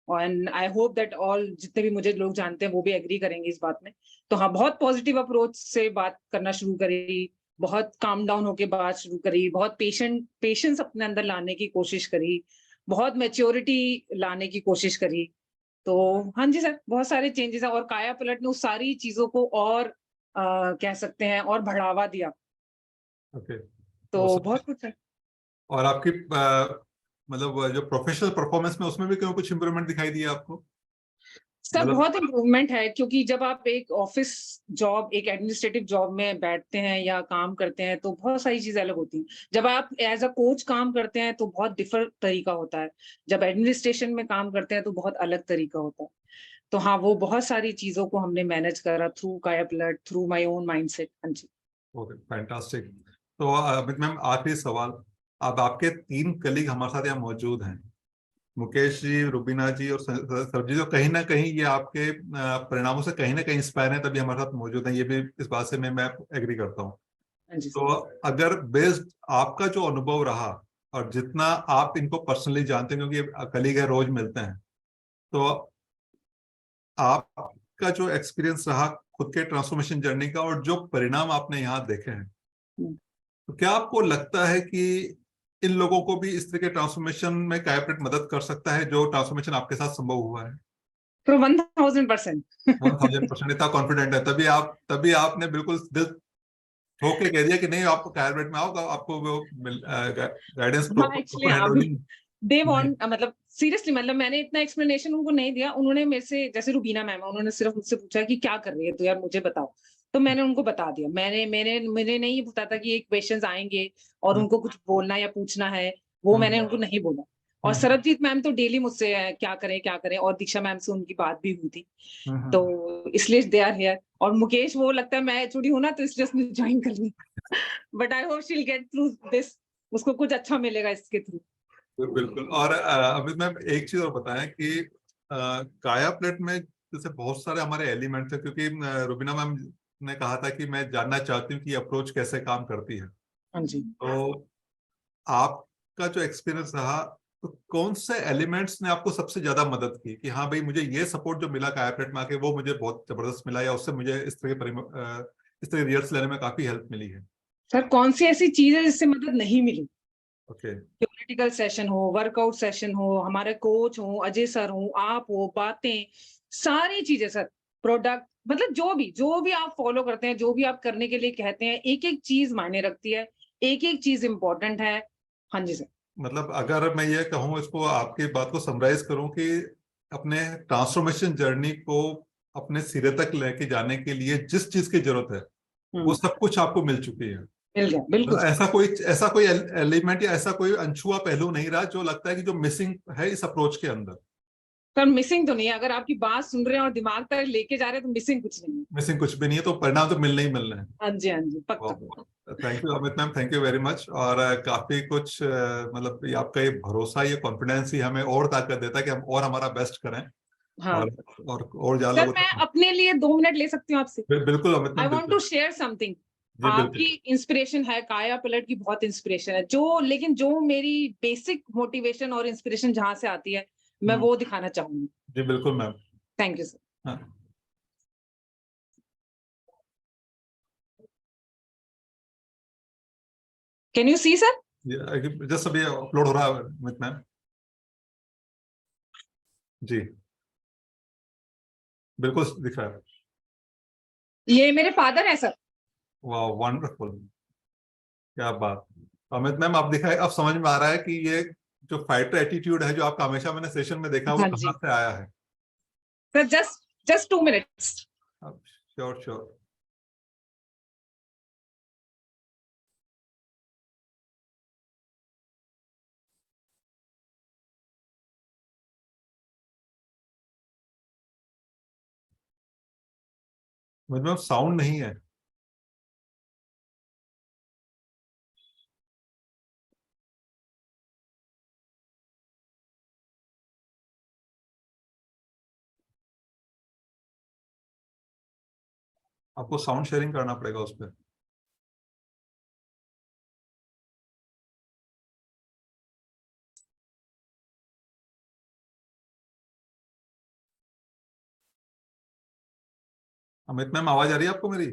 and I hope that all जितने भी मुझे लोग जानते हैं वो भी एग्री करेंगे इस बात में। तो हाँ, बहुत पॉजिटिव अप्रोच से बात करना शुरू करी, बहुत काम डाउन होके बात शुरू करी, बहुत पेशेंस अपने अंदर लाने की कोशिश करी, बहुत मैच्योरिटी लाने की कोशिश करी। तो हाँ जी सर, बहुत सारे चेंजेस है और काया पलट ने उस सारी चीजों को और कह सकते हैं और बढ़ावा दिया। ओके, तो बहुत कुछ है। और आपकी मतलब जो प्रोफेशनल परफॉर्मेंस में, उसमें भी क्यों कुछ इंप्रूवमेंट दिखाई दिया आपको? सर बहुत इम्प्रूवमेंट है, क्योंकि जब आप एक ऑफिस जॉब, एक एडमिनिस्ट्रेटिव जॉब में बैठते हैं या काम करते हैं तो बहुत सारी चीजें अलग होती हैं। जब आप एज अ कोच काम करते हैं तो बहुत डिफरेंट तरीका होता है, जब एडमिनिस्ट्रेशन में काम करते हैं तो बहुत अलग तरीका होता है। तो हाँ, वो बहुत सारी चीजों को हमने मैनेज करा थ्रू काया पलट, थ्रू माय ओन माइंडसेट। हाँ जी। Okay, fantastic. तो अमित मैम, आखिरी सवाल, अब आपके 3 कलीग हमारे साथ यहाँ मौजूद हैं, मुकेश जी, रुबीना जी और सरब जी, तो कहीं ना कहीं ये आपके परिणामों से कहीं ना कहीं इंस्पायर है, तभी हमारे साथ मौजूद हैं। ये भी इस बात से मैं एग्री करता हूँ। तो अगर बेस्ड आपका जो अनुभव रहा और जितना आप इनको पर्सनली जानते हैं, क्योंकि कलीग है, रोज मिलते हैं, तो आपका जो एक्सपीरियंस रहा खुद के ट्रांसफॉर्मेशन जर्नी का और जो परिणाम आपने यहाँ देखे हैं, तो क्या आपको लगता है कि इन लोगों को भी इस तरह के ट्रांसफॉर्मेशन में कायापलट मदद कर सकता है, जो ट्रांसफॉर्मेशन आपके साथ संभव हुआ है? तो 1000%। 1000% इतना कॉन्फिडेंट है, तभी आपने बिल्कुल दिल ठोक के कह दिया कि नहीं, आपको कायापलट में आओ, आपको वो गाइडेंस एक्चुअली दे वांट, मतलब सीरियसली, मतलब मैंने इतना एक्सप्लेनेशन उनको नहीं दिया। उन्होंने मेरे से, जैसे रुबीना मैम, उन्होंने सिर्फ मुझसे पूछा कि क्या कर रही है तो यार मुझे बताओ, तो मैंने उनको बता दिया। मैंने नहीं पता था कि एक क्वेश्चंस आएंगे और उनको कुछ बोलना या पूछना है, वो मैंने उनको नहीं बोला। और सरबजीत मैम तो डेली मुझसे क्या करें, और दीक्षा मैम से उनकी बात भी हुई थी, तो इसलिए दे आर हियर। और मुकेश, वो लगता है मैं एचओडी हूं ना, तो इसलिए उसने ज्वाइन कर ली, but I hope she will get through this, उसको कुछ अच्छा मिलेगा इसके थ्रू। बिल्कुल। और अमित मैम, एक चीज और बताएं कि कायापलट में जैसे बहुत सारे हमारे एलिमेंट्स हैं, क्योंकि रुबीना मैम ने कहा था कि मैं जानना चाहती हूँ कि अप्रोच कैसे काम करती है। हाँ जी। तो आपका जो एक्सपीरियंस रहा, तो कौन से एलिमेंट्स ने आपको सबसे ज्यादा मदद की कि हाँ भाई, मुझे ये सपोर्ट जो मिला कायापलट में आके, वो मुझे बहुत जबरदस्त मिला, या उससे मुझे इस तरह रिजल्ट्स लेने में काफी हेल्प मिली है? सर, कौन सी ऐसी चीज है जिससे मदद नहीं मिली? ओके। थ्योरेटिकल सेशन हो, वर्कआउट सेशन हो, हमारे कोच हो, अजय सर हो, आप हो, बातें, सारी चीजें सर, प्रोडक्ट, मतलब जो भी आप फॉलो करते हैं, जो भी आप करने के लिए कहते हैं, एक एक चीज मायने रखती है, एक एक चीज इंपॉर्टेंट है। हाँ जी सर। मतलब अगर मैं ये कहूँ, इसको आपकी बात को समराइज करूं कि अपने ट्रांसफॉर्मेशन जर्नी को अपने सिरे तक लेके जाने के लिए जिस चीज की जरूरत है, वो सब कुछ आपको मिल चुकी है। मिल गया, बिल्कुल। तो ऐसा कोई एलिमेंट या ऐसा कोई अनछुआ पहलू नहीं रहा जो लगता है कि जो मिसिंग है इस अप्रोच के अंदर? सर, मिसिंग तो नहीं है, अगर आपकी बात सुन रहे हैं और दिमाग तक लेके जा रहे हैं तो मिसिंग कुछ नहीं है। मिसिंग कुछ भी नहीं है, तो परिणाम तो मिलने ही मिलने हैं। हाँ जी, पक्का। Thank you Amit ma'am, thank you very much. और काफी कुछ मतलब आपका ये भरोसा, ये कॉन्फिडेंस ही हमें और ताकत देता है कि हम और हमारा बेस्ट करें। हाँ। और ज्यादा सर, मैं अपने लिए 2 मिनट ले सकती हूँ आपसे? बिल्कुल Amit ma'am, I want to share something. आपकी इंस्पिरेशन है, काया पलट की बहुत इंस्पिरेशन है, लेकिन जो मेरी बेसिक मोटिवेशन और इंस्पिरेशन जहां से आती है, मैं वो दिखाना चाहूंगी। जी बिल्कुल मैम। Thank you sir. हाँ। Can you see sir? Just अभी अपलोड हो रहा है अमित मैम। जी बिल्कुल दिख रहा है। ये मेरे फादर है सर। वाह वंडरफुल, क्या बात। अमित मैम आप दिखाए, अब समझ में आ रहा है कि ये जो फाइटर एटीट्यूड है जो आपका हमेशा मैंने सेशन में देखा, वो हाँ कहाँ जी। से आया है? Sir just 2 minutes. Sure sure. मतलब साउंड नहीं है। आपको साउंड शेयरिंग करना पड़ेगा उस पर। अमित मैम आवाज आ रही है आपको मेरी?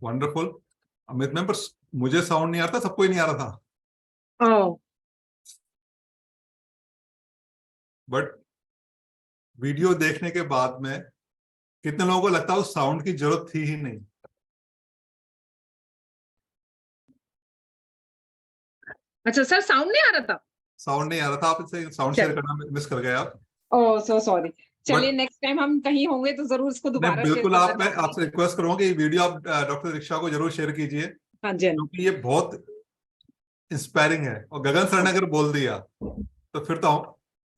वंडरफुल अमित मैम, पर मुझे साउंड नहीं आता, सबको ही नहीं आ रहा था। ओह। बट वीडियो देखने के बाद में कितने लोगों को लगता है उस साउंड की जरूरत थी ही नहीं? अच्छा सर, साउंड नहीं आ रहा था? साउंड नहीं आ रहा था, आप इसे साउंड शेयर करना मिस कर गए आप। ओह सो सॉरी। चलिए But- नेक्स्ट टाइम हम कहीं होंगे तो जरूर इसको नहीं दोबारा शेयर बिल्कुल, आप मैं करना आपसे रिक्वेस्ट करूंगा कि ये वीडियो आप डॉक्टर दीक्षा को जरूर शेयर कीजिए, हाँ जी, हाँ जी। क्योंकि ये बहुत इंस्पायरिंग है। और गगन सर ने अगर बोल दिया तो फिर तो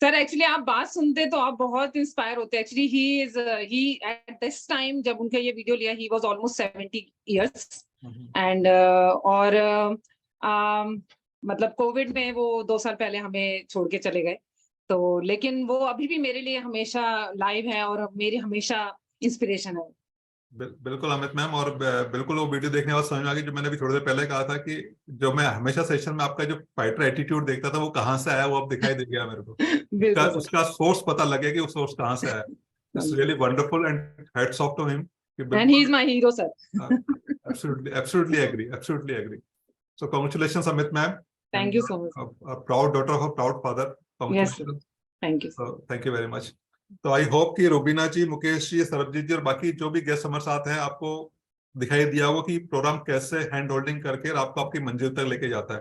सर एक्चुअली आप बात सुनते तो आप बहुत इंस्पायर होते। Actually he at this time जब उनका ये वीडियो लिया, he was almost 70 years and और मतलब कोविड में वो 2 साल पहले हमें छोड़ के चले गए। तो लेकिन वो अभी भी मेरे लिए हमेशा लाइव है और मेरी हमेशा इंस्पिरेशन है। बिल्कुल अमित मैम, और बिल्कुल वो वीडियो देखने के बाद समझ में आ गई जो मैंने भी थोड़ी देर पहले कहा था कि जो मैं हमेशा सेशन में आपका जो फाइटर एटीट्यूड देखता था वो कहाँ से आया, वो अब दिखाई दे गया मेरे को। उसका सोर्स पता लगे कि वो सोर्स कहाँ से आया। It's really wonderful and hats off to him. And he is my hero sir. Absolutely agree. So congratulations Amit ma'am. Thank you so much. A proud daughter of a proud father. Yes, Congratulations. Thank you. So thank you very much. तो आई होप कि रुबीना जी, मुकेश जी, सरबजीत जी और बाकी जो भी गेस्ट हमारे साथ हैं, आपको दिखाई दिया होगा कि प्रोग्राम कैसे हैंड होल्डिंग करके और आपको आपकी मंजिल तक लेके जाता है।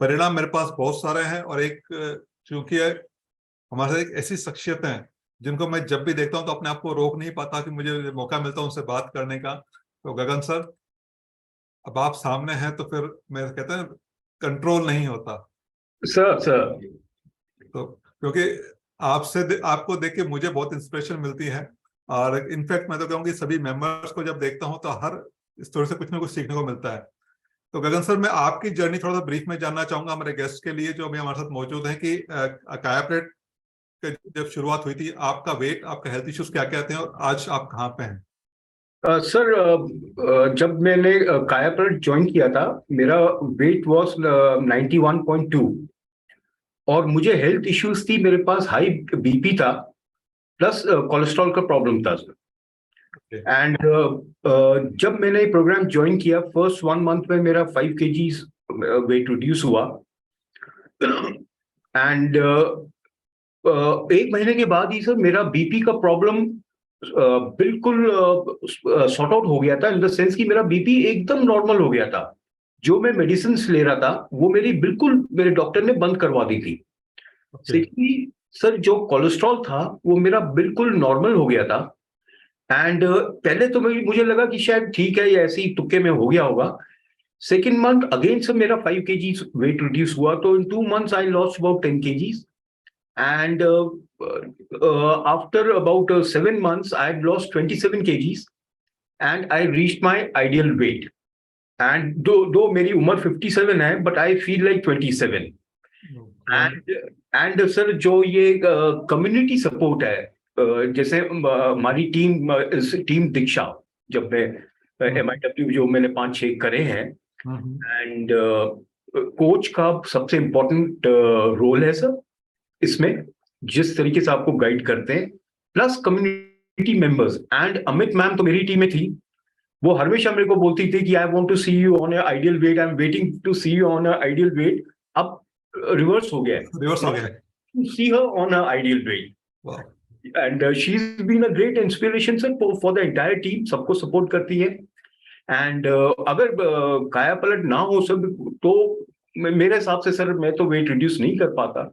परिणाम मेरे पास बहुत सारे हैं, और एक क्योंकि हमारे साथ एक ऐसी शख्सियत हैं जिनको मैं जब भी देखता हूं तो अपने आप को रोक नहीं पाता कि मुझे मौका मिलता है उनसे बात करने का। तो गगन सर, अब आप सामने हैं तो फिर मैं कहता है कंट्रोल नहीं होता सर। तो, क्योंकि आपको देख के मुझे बहुत इंस्पिरेशन मिलती है, और इनफैक्ट मैं तो कहूँगी सभी मेंबर्स को जब देखता हूं तो हर स्टोरी से कुछ ना कुछ सीखने को मिलता है। तो गगन सर, मैं आपकी जर्नी थोड़ा सा ब्रीफ में जानना चाहूंगा हमारे गेस्ट के लिए जो अभी हमारे साथ मौजूद हैं, कि कायाप्लेट जब शुरुआत हुई थी, आपका वेट, आपका हेल्थ इश्यूज क्या क्या थे, और आज आप कहाँ पे हैं? सर, जब मैंने कायापलट ज्वाइन किया था, मेरा वेट वॉज 91.2 और मुझे हेल्थ इश्यूज थी। मेरे पास हाई बीपी था प्लस कोलेस्ट्रॉल का प्रॉब्लम था सर। एंड जब मैंने ये प्रोग्राम ज्वाइन किया, फर्स्ट 1 मंथ में मेरा 5 kgs वेट रिड्यूस हुआ। एंड 1 महीने के बाद ही सर मेरा बीपी का प्रॉब्लम बिल्कुल सॉर्ट आउट हो गया था, इन द सेंस कि मेरा बीपी एकदम नॉर्मल हो गया था। जो मैं मेडिसिन ले रहा था वो बिल्कुल मेरे डॉक्टर ने बंद करवा दी थी। सेकेंडली सर जो कोलेस्ट्रॉल था वो मेरा बिल्कुल नॉर्मल हो गया था। एंड पहले तो मुझे लगा कि शायद ठीक है, ये ऐसे ही तुक्के में हो गया होगा। सेकेंड मंथ अगेन सर मेरा 5 kgs वेट रिड्यूस हुआ, तो इन 2 months I lost about 10 kgs। And after about 7 months, I had lost 27 kgs and I reached my ideal weight. And though मेरी उम्र 57 है, but I feel like 27. And sir जो ये community support है, जैसे हमारी टीम दीक्षा, जब मैं MIW जो मैंने 5-6 करे हैं, and कोच का सबसे इम्पोर्टेंट रोल है सर इसमें, जिस तरीके से आपको गाइड करते हैं, plus community members. And Amit ma'am तो मेरी टीम में थी, वो हमेशा मेरे को बोलती थी कि I want to see you on a ideal weight, I am waiting to see you on a ideal weight. अब रिवर्स हो गया to see her on a ideal weight. And she is been a great inspiration sir for the entire team, सबको सपोर्ट करती है। एंड अगर काया पलट ना हो सब, तो मेरे हिसाब से सर मैं तो वेट रिड्यूस नहीं कर पाता,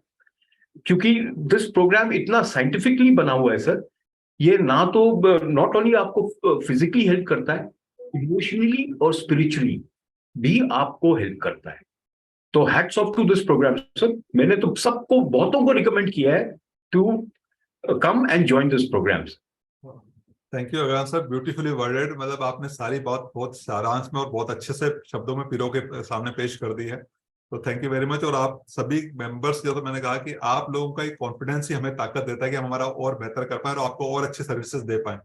क्योंकि दिस प्रोग्राम इतना साइंटिफिकली बना हुआ है सर। ये ना तो नॉट ओनली आपको फिजिकली हेल्प करता है, इमोशनली और स्पिरिचुअली भी आपको हेल्प करता है। तो hats off to this program sir. मैंने तो सबको, बहुतों को रिकमेंड किया है to come and join this programs. Thank you Agaran sir, beautifully worded. मतलब आपने सारी बात बहुत सारांश में और बहुत अच्छे से शब्दों में पीरों के सामने पेश कर दी है, तो थैंक यू वेरी मच। और आप सभी मेंबर्स, जो तो मैंने कहा कि आप लोगों का एक कॉन्फिडेंस ही हमें ताकत देता है कि हम हमारा और बेहतर कर पाए और आपको और अच्छे सर्विसेज दे पाए।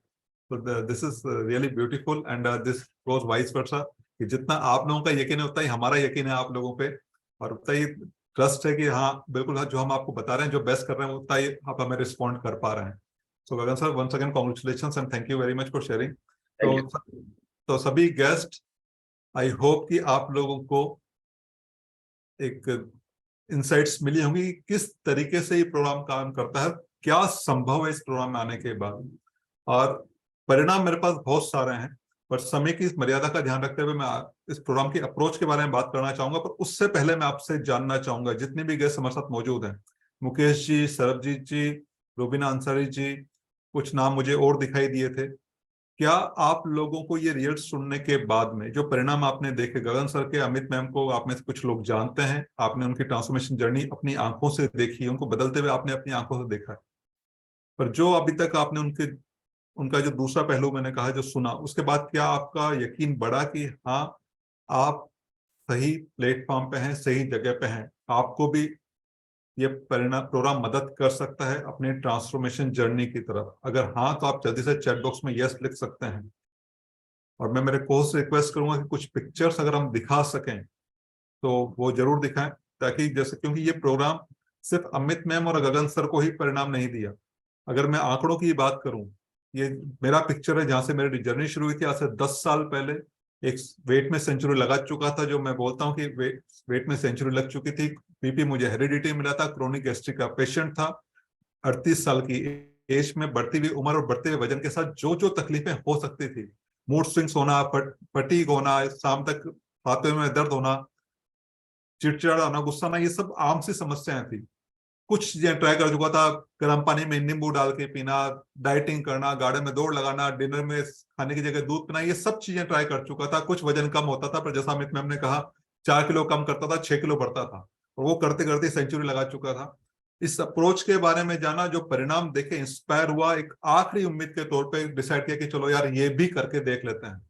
तो this is really beautiful and this goes vice versa, कि जितना आप लोगों का यकीन है उतना ही हमारा यकीन है आप लोगों पे, और उतना ही ट्रस्ट है कि हाँ बिल्कुल जो हम आपको बता रहे हैं, जो बेस्ट कर रहे हैं, उतना ही आप हमें रिस्पॉन्ड कर पा रहे हैं। So Gagan sir, once again congratulations and thank you very much for sharing. तो सभी गेस्ट, आई होप कि आप लोगों को एक इंसाइट्स मिली होंगी किस तरीके से ये प्रोग्राम काम करता है, क्या संभव है इस प्रोग्राम में आने के बाद। और परिणाम मेरे पास बहुत सारे हैं, पर समय की इस मर्यादा का ध्यान रखते हुए मैं इस प्रोग्राम की अप्रोच के बारे में बात करना चाहूंगा। पर उससे पहले मैं आपसे जानना चाहूंगा, जितने भी गेस्ट हमारे साथ मौजूद हैं, मुकेश जी, सरबजीत जी, रूबीना अंसारी जी, कुछ नाम मुझे और दिखाई दिए थे, क्या आप लोगों को ये रिजल्ट सुनने के बाद में जो परिणाम आपने देखे, गगन सर के, अमित मैम को आप में से कुछ लोग जानते हैं, आपने उनकी ट्रांसफॉर्मेशन जर्नी अपनी आंखों से देखी, उनको बदलते हुए आपने अपनी आंखों से देखा है, पर जो अभी तक आपने उनका जो दूसरा पहलू मैंने कहा जो सुना, उसके बाद क्या आपका यकीन बढ़ा कि हाँ आप सही प्लेटफॉर्म पे हैं, सही जगह पे हैं, आपको भी ये प्रोग्राम मदद कर सकता है अपने ट्रांसफॉर्मेशन जर्नी की तरफ? अगर हाँ तो आप जल्दी से चैट बॉक्स में यस लिख सकते हैं। और मैं मेरे कोच से रिक्वेस्ट करूंगा कि कुछ पिक्चर्स अगर हम दिखा सकें तो वो जरूर दिखाएं, ताकि जैसे, क्योंकि ये प्रोग्राम सिर्फ अमित मैम और गगन सर को ही परिणाम नहीं दिया। अगर मैं आंकड़ों की बात करूं, ये मेरा पिक्चर है जहां से मेरी जर्नी शुरू हुई थी, आज से 10 साल पहले। एक वेट में सेंचुरी लगा चुका था, जो मैं बोलता हूँ कि वेट में सेंचुरी लग चुकी थी। बीपी मुझे हेरिडिटी मिला था, क्रोनिक गैस्ट्रिक का पेशेंट था। 38 साल की एज में बढ़ती हुई उम्र और बढ़ते हुए वजन के साथ जो जो तकलीफें हो सकती थी, मूड स्विंग्स होना, फटीग होना, शाम तक हाथों में दर्द होना, चिड़चिड़ा होना, गुस्सा आना, ये सब आम सी समस्याएं थी। कुछ चीजें ट्राई कर चुका था, गर्म पानी में नींबू डाल के पीना, डाइटिंग करना, गार्डन में दौड़ लगाना, डिनर में खाने की जगह दूध पीना, ये सब चीजें ट्राई कर चुका था। कुछ वजन कम होता था, पर जैसा अमित मैम ने कहा, 4 किलो कम करता था, 6 किलो बढ़ता था, और वो करते करते सेंचुरी लगा चुका था। इस अप्रोच के बारे में जाना, जो परिणाम देखे इंस्पायर हुआ, एक आखिरी उम्मीद के तौर पे डिसाइड किया कि चलो यार ये भी करके देख लेते हैं।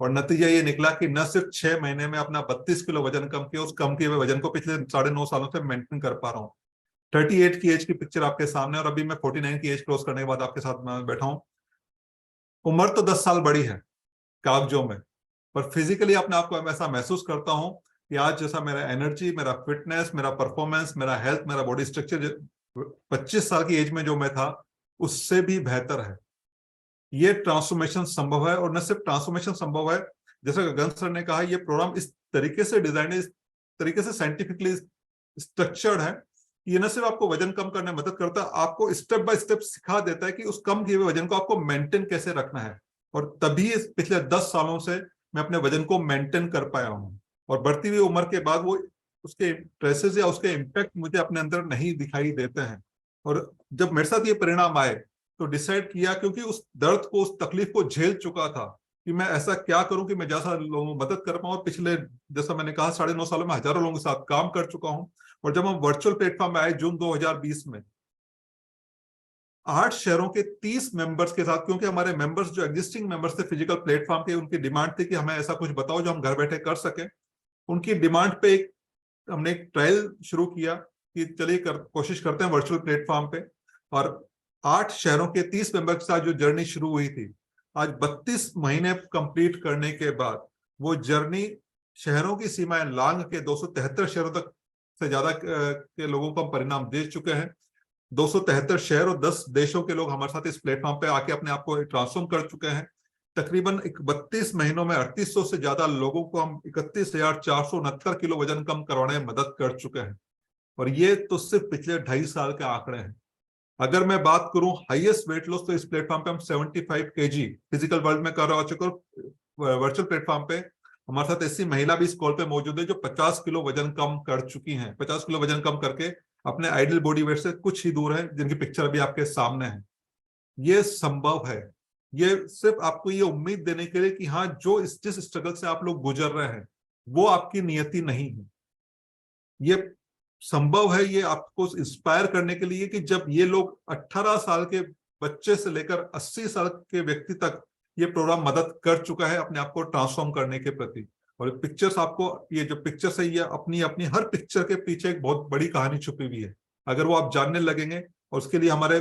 और नतीजा ये निकला कि न सिर्फ 6 महीने में अपना 32 किलो वजन कम किया, उस कम किए हुए वजन को पिछले 9.5 सालों से मेंटेन कर पा रहा हूँ। 38 की एज की पिक्चर आपके सामने, और अभी मैं 49 की एज क्रॉस करने के बाद आपके साथ मैं बैठा हूँ। उम्र तो 10 साल बड़ी है कागजों में, पर फिजिकली अपने आप को ऐसा महसूस करता हूँ कि आज जैसा मेरा एनर्जी, मेरा फिटनेस, मेरा परफॉर्मेंस, मेरा हेल्थ, मेरा बॉडी स्ट्रक्चर 25 साल की एज में जो मैं था उससे भी बेहतर है। ये ट्रांसफॉर्मेशन संभव है। और न सिर्फ ट्रांसफॉर्मेशन संभव है, जैसा गगन सर ने कहा, ये प्रोग्राम इस तरीके से डिजाइन है, इस तरीके से साइंटिफिकली स्ट्रक्चर्ड है, ये न सिर्फ आपको वजन कम करने में मदद करता है, आपको स्टेप बाय स्टेप सिखा देता है कि उस कम किए हुए वजन को आपको मेंटेन कैसे रखना है। और तभी इस पिछले 10 सालों से मैं अपने वजन को मेंटेन कर पाया हूँ। और बढ़ती हुई उम्र के बाद वो उसके ट्रेसेस या उसके इम्पैक्ट मुझे अपने अंदर नहीं दिखाई देते हैं। और जब मेरे साथ ये परिणाम आए तो डिसाइड किया, क्योंकि उस दर्द को, उस तकलीफ को झेल चुका था, कि मैं ऐसा क्या करूं कि मैं जैसा लोगों को मदद कर पाऊं। और पिछले, जैसा मैंने कहा, 9.5 सालों में हजारों लोगों के साथ काम कर चुका हूं। और जब हम वर्चुअल प्लेटफॉर्म में आए जून 2020 में, 8 शहरों के 30 मेंबर्स के साथ, क्योंकि हमारे मेंबर्स जो एग्जिस्टिंग मेंबर्स थे फिजिकल प्लेटफॉर्म के, उनकी डिमांड थी कि हमें ऐसा कुछ बताओ जो हम घर बैठे कर सकें। उनकी डिमांड पे हमने एक ट्रायल शुरू किया कि चलिए कोशिश करते हैं वर्चुअल प्लेटफॉर्म पे। और 8 शहरों के 30 मेंबर के साथ जो जर्नी शुरू हुई थी, आज 32 महीने कंप्लीट करने के बाद वो जर्नी शहरों की सीमाएं लांघ के 273 शहरों तक से ज्यादा के लोगों को हम परिणाम दे चुके हैं। 273 शहर और 10 देशों के लोग हमारे साथ इस प्लेटफॉर्म पे आके अपने आप को ट्रांसफॉर्म कर चुके हैं। तकरीबन 32 महीनों में 3800 से ज्यादा लोगों को हम 31,469 किलो वजन कम करवाने में मदद कर चुके हैं। और ये तो सिर्फ पिछले 2.5 साल के आंकड़े हैं। अगर मैं बात करूं हाईएस्ट वेट लॉस, तो इस प्लेटफॉर्म पे हम 75 kg फिजिकल वर्ल्ड में कर चुके हैं। वर्चुअल प्लेटफॉर्म पे हमारे साथ ऐसी महिला भी इस कॉल पे मौजूद है जो 50 किलो वजन कम कर चुकी हैं। 50 किलो वजन कम करके अपने आइडियल बॉडी वेट से कुछ ही दूर है, जिनकी पिक्चर अभी आपके सामने है। ये संभव है। ये सिर्फ आपको ये उम्मीद देने के लिए कि हाँ, जो जिस स्ट्रगल से आप लोग गुजर रहे हैं वो आपकी नियति नहीं है। ये संभव है, ये आपको इंस्पायर करने के लिए कि जब ये लोग 18 साल के बच्चे से लेकर 80 साल के व्यक्ति तक ये प्रोग्राम मदद कर चुका है अपने आप को ट्रांसफॉर्म करने के प्रति। और पिक्चर्स आपको, ये जो पिक्चर्स है, ये अपनी अपनी हर पिक्चर के पीछे एक बहुत बड़ी कहानी छुपी हुई है। अगर वो आप जानने लगेंगे, और उसके लिए हमारे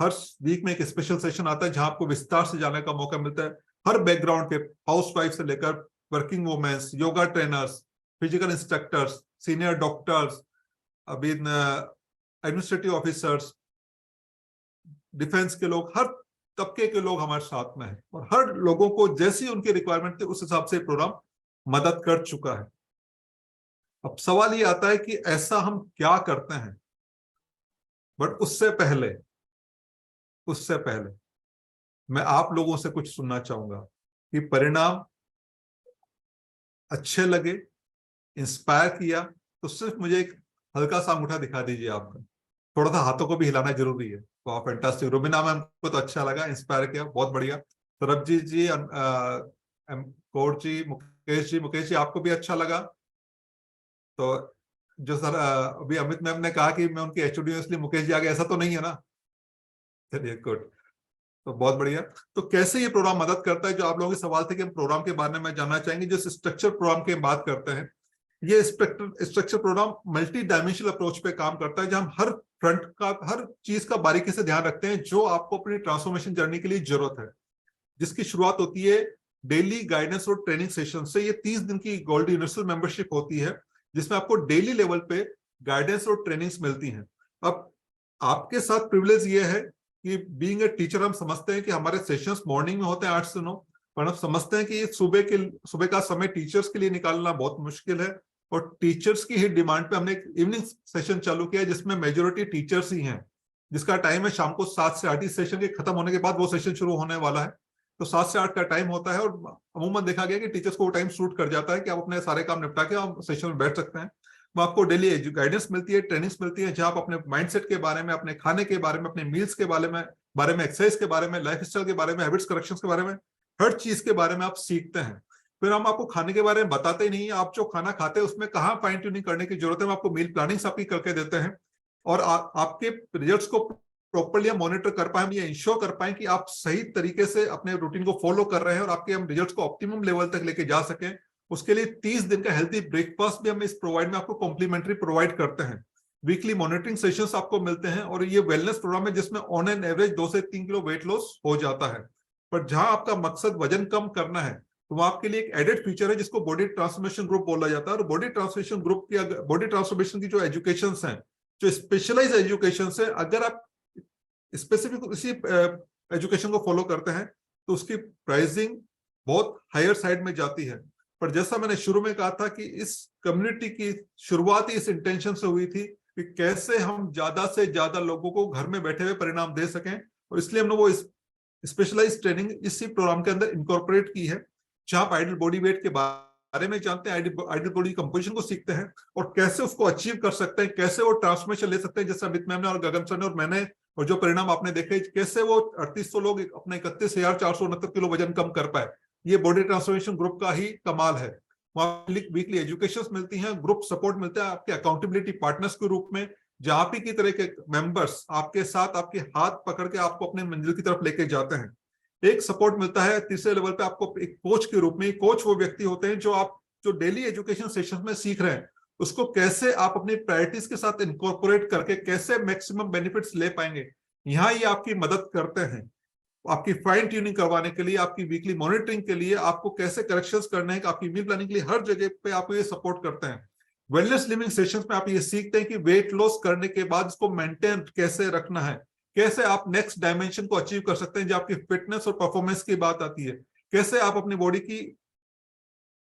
हर वीक में एक स्पेशल सेशन आता है जहां आपको विस्तार से जानने का मौका मिलता है। हर बैकग्राउंड के, हाउसवाइफ से लेकर working womens, yoga trainers, physical instructors, senior doctors, अभी एडमिनिस्ट्रेटिव ऑफिसर्स, डिफेंस के लोग, हर तबके के लोग हमारे साथ में हैं। और हर लोगों को जैसी उनकी रिक्वायरमेंट थी उस हिसाब से प्रोग्राम मदद कर चुका है। अब सवाल ये आता है कि ऐसा हम क्या करते हैं। बट उससे पहले मैं आप लोगों से कुछ सुनना चाहूंगा कि परिणाम अच्छे लगे, इंस्पायर किया, तो सिर्फ मुझे एक हल्का सा अंगूठा दिखा दीजिए आपका। थोड़ा सा हाथों को भी हिलाना जरूरी है। वाह, फैंटास्टिक। रुबीना मैम को तो अच्छा लगा, इंस्पायर किया, बहुत बढ़िया। सरबजीत जी, कौर जी, मुकेश जी आपको भी अच्छा लगा। तो जो सर अभी अमित मैम ने कहा कि मैं उनकी एचओडी इसलिए मुकेश जी आ गए, ऐसा तो नहीं है ना? चलिए, गुड, तो बहुत बढ़िया। तो कैसे ये प्रोग्राम मदद करता है, जो आप लोगों के सवाल थे कि हम प्रोग्राम के बारे में जानना चाहेंगे। जो स्ट्रक्चर प्रोग्राम की बात करते हैं, ये structure program multi dimensional approach पे काम करता है, जहां हम हर फ्रंट का, हर चीज का बारीकी से ध्यान रखते हैं जो आपको अपनी ट्रांसफॉर्मेशन जर्नी के लिए जरूरत है। जिसकी शुरुआत होती है डेली गाइडेंस और ट्रेनिंग सेशन से। ये 30 दिन की गोल्ड यूनिवर्सल मेंबरशिप होती है, जिसमें आपको डेली लेवल पे गाइडेंस और ट्रेनिंग्स मिलती हैं। अब आपके साथ प्रिविलेज ये है कि बीइंग ए टीचर, हम समझते हैं कि हमारे सेशंस मॉर्निंग में होते हैं 8 से 9, पर हम समझते हैं कि सुबह का समय टीचर्स के लिए निकालना बहुत मुश्किल है। और टीचर्स की ही डिमांड पे हमने एक इवनिंग सेशन चालू किया, जिसमें मेजोरिटी टीचर्स ही हैं, जिसका टाइम है शाम को 7 से 8। इस सेशन के खत्म होने के बाद वो सेशन शुरू होने वाला है। तो 7 से 8 का टाइम होता है, और अमूमन देखा गया कि टीचर्स को वो टाइम सूट कर जाता है कि आप अपने सारे काम निपटा के आप सेशन में बैठ सकते हैं। वो आपको डेली गाइडेंस मिलती है, ट्रेनिंग्स मिलती है, जहां आप अपने माइंडसेट के बारे में, अपने खाने के बारे में, अपने मील्स के बारे में, एक्सरसाइज के बारे में, लाइफस्टाइल के बारे में, हैबिट्स करेक्शंस के बारे में, हर चीज के बारे में आप सीखते हैं। फिर हम आपको खाने के बारे में बताते ही नहीं है, आप जो खाना खाते हैं उसमें कहाँ फाइन ट्यूनिंग करने की जरूरत है, हम आपको मील प्लानिंग्स आपकी करके देते हैं। और आपके रिजल्ट्स को प्रॉपर्ली हम मॉनिटर कर पाए, हम ये इंश्योर कर पाए कि आप सही तरीके से अपने रूटीन को फॉलो कर रहे हैं और आपके हम रिजल्ट्स को ऑप्टिमम लेवल तक लेके जा सकें। उसके लिए 30 दिन का हेल्थी ब्रेकफास्ट भी हम इस प्रोवाइड में आपको कॉम्प्लीमेंट्री प्रोवाइड करते हैं। वीकली मॉनिटरिंग सेशंस आपको मिलते हैं, और ये वेलनेस प्रोग्राम है जिसमें ऑन एन एवरेज 2 से 3 किलो वेट लॉस हो जाता है। पर जहां आपका मकसद वजन कम करना है, तो आपके लिए एक एडेड फीचर है जिसको बॉडी ट्रांसफॉर्मेशन ग्रुप बोला जाता है। और बॉडी ट्रांसफॉर्मेशन ग्रुप की, बॉडी ट्रांसफॉर्मेशन की जो एजुकेशन है, जो स्पेशलाइज एजुकेशन है, अगर आप स्पेसिफिक इसी एजुकेशन को फॉलो करते हैं तो उसकी प्राइसिंग बहुत हायर साइड में जाती है। पर जैसा मैंने शुरू में कहा था कि इस कम्युनिटी की शुरुआत ही इस इंटेंशन से हुई थी कि कैसे हम ज्यादा से ज्यादा लोगों को घर में बैठे हुए परिणाम दे सकें, और इसलिए हमने वो स्पेशलाइज्ड ट्रेनिंग इसी प्रोग्राम के अंदर इनकॉर्पोरेट की है, जहां आप आइडियल बॉडी वेट के बारे में जानते हैं, आइडियल बॉडी कंपोजिशन को सीखते हैं और कैसे उसको अचीव कर सकते हैं, कैसे वो ट्रांसफॉर्मेशन ले सकते हैं, जैसे अमित मैम ने और गगन सर ने और मैंने, और जो परिणाम आपने देखे, कैसे वो 3800 लोग अपने 31,469 किलो वजन कम कर पाए। ये बॉडी ट्रांसफॉर्मेशन ग्रुप का ही कमाल है। वहां वीकली एजुकेशन मिलती हैं, ग्रुप सपोर्ट मिलता है आपके अकाउंटेबिलिटी पार्टनर्स के रूप में, जहां भी की तरह के मेंबर्स आपके साथ आपके हाथ पकड़ के आपको अपने मंजिल की तरफ लेके जाते हैं। एक सपोर्ट मिलता है तीसरे लेवल पे आपको एक कोच के रूप में। कोच वो व्यक्ति होते हैं जो डेली एजुकेशन सेशन में सीख रहे हैं उसको कैसे आप अपनी प्रायोरिटीज के साथ इनकॉर्पोरेट करके कैसे मैक्सिमम बेनिफिट्स ले पाएंगे, यहाँ ये आपकी मदद करते हैं। आपकी फाइन ट्यूनिंग करवाने के लिए, आपकी वीकली मॉनिटरिंग के लिए, आपको कैसे करेक्शंस करने हैं, आपकी मील प्लानिंग के लिए हर जगह पे आपको ये सपोर्ट करते हैं। वेलनेस लिविंग सेशंस में आप ये सीखते हैं कि वेट लॉस करने के बाद इसको मेंटेन कैसे रखना है, कैसे आप नेक्स्ट डायमेंशन को अचीव कर सकते हैं। जब आपकी फिटनेस और परफॉर्मेंस की बात आती है, कैसे आप अपनी बॉडी की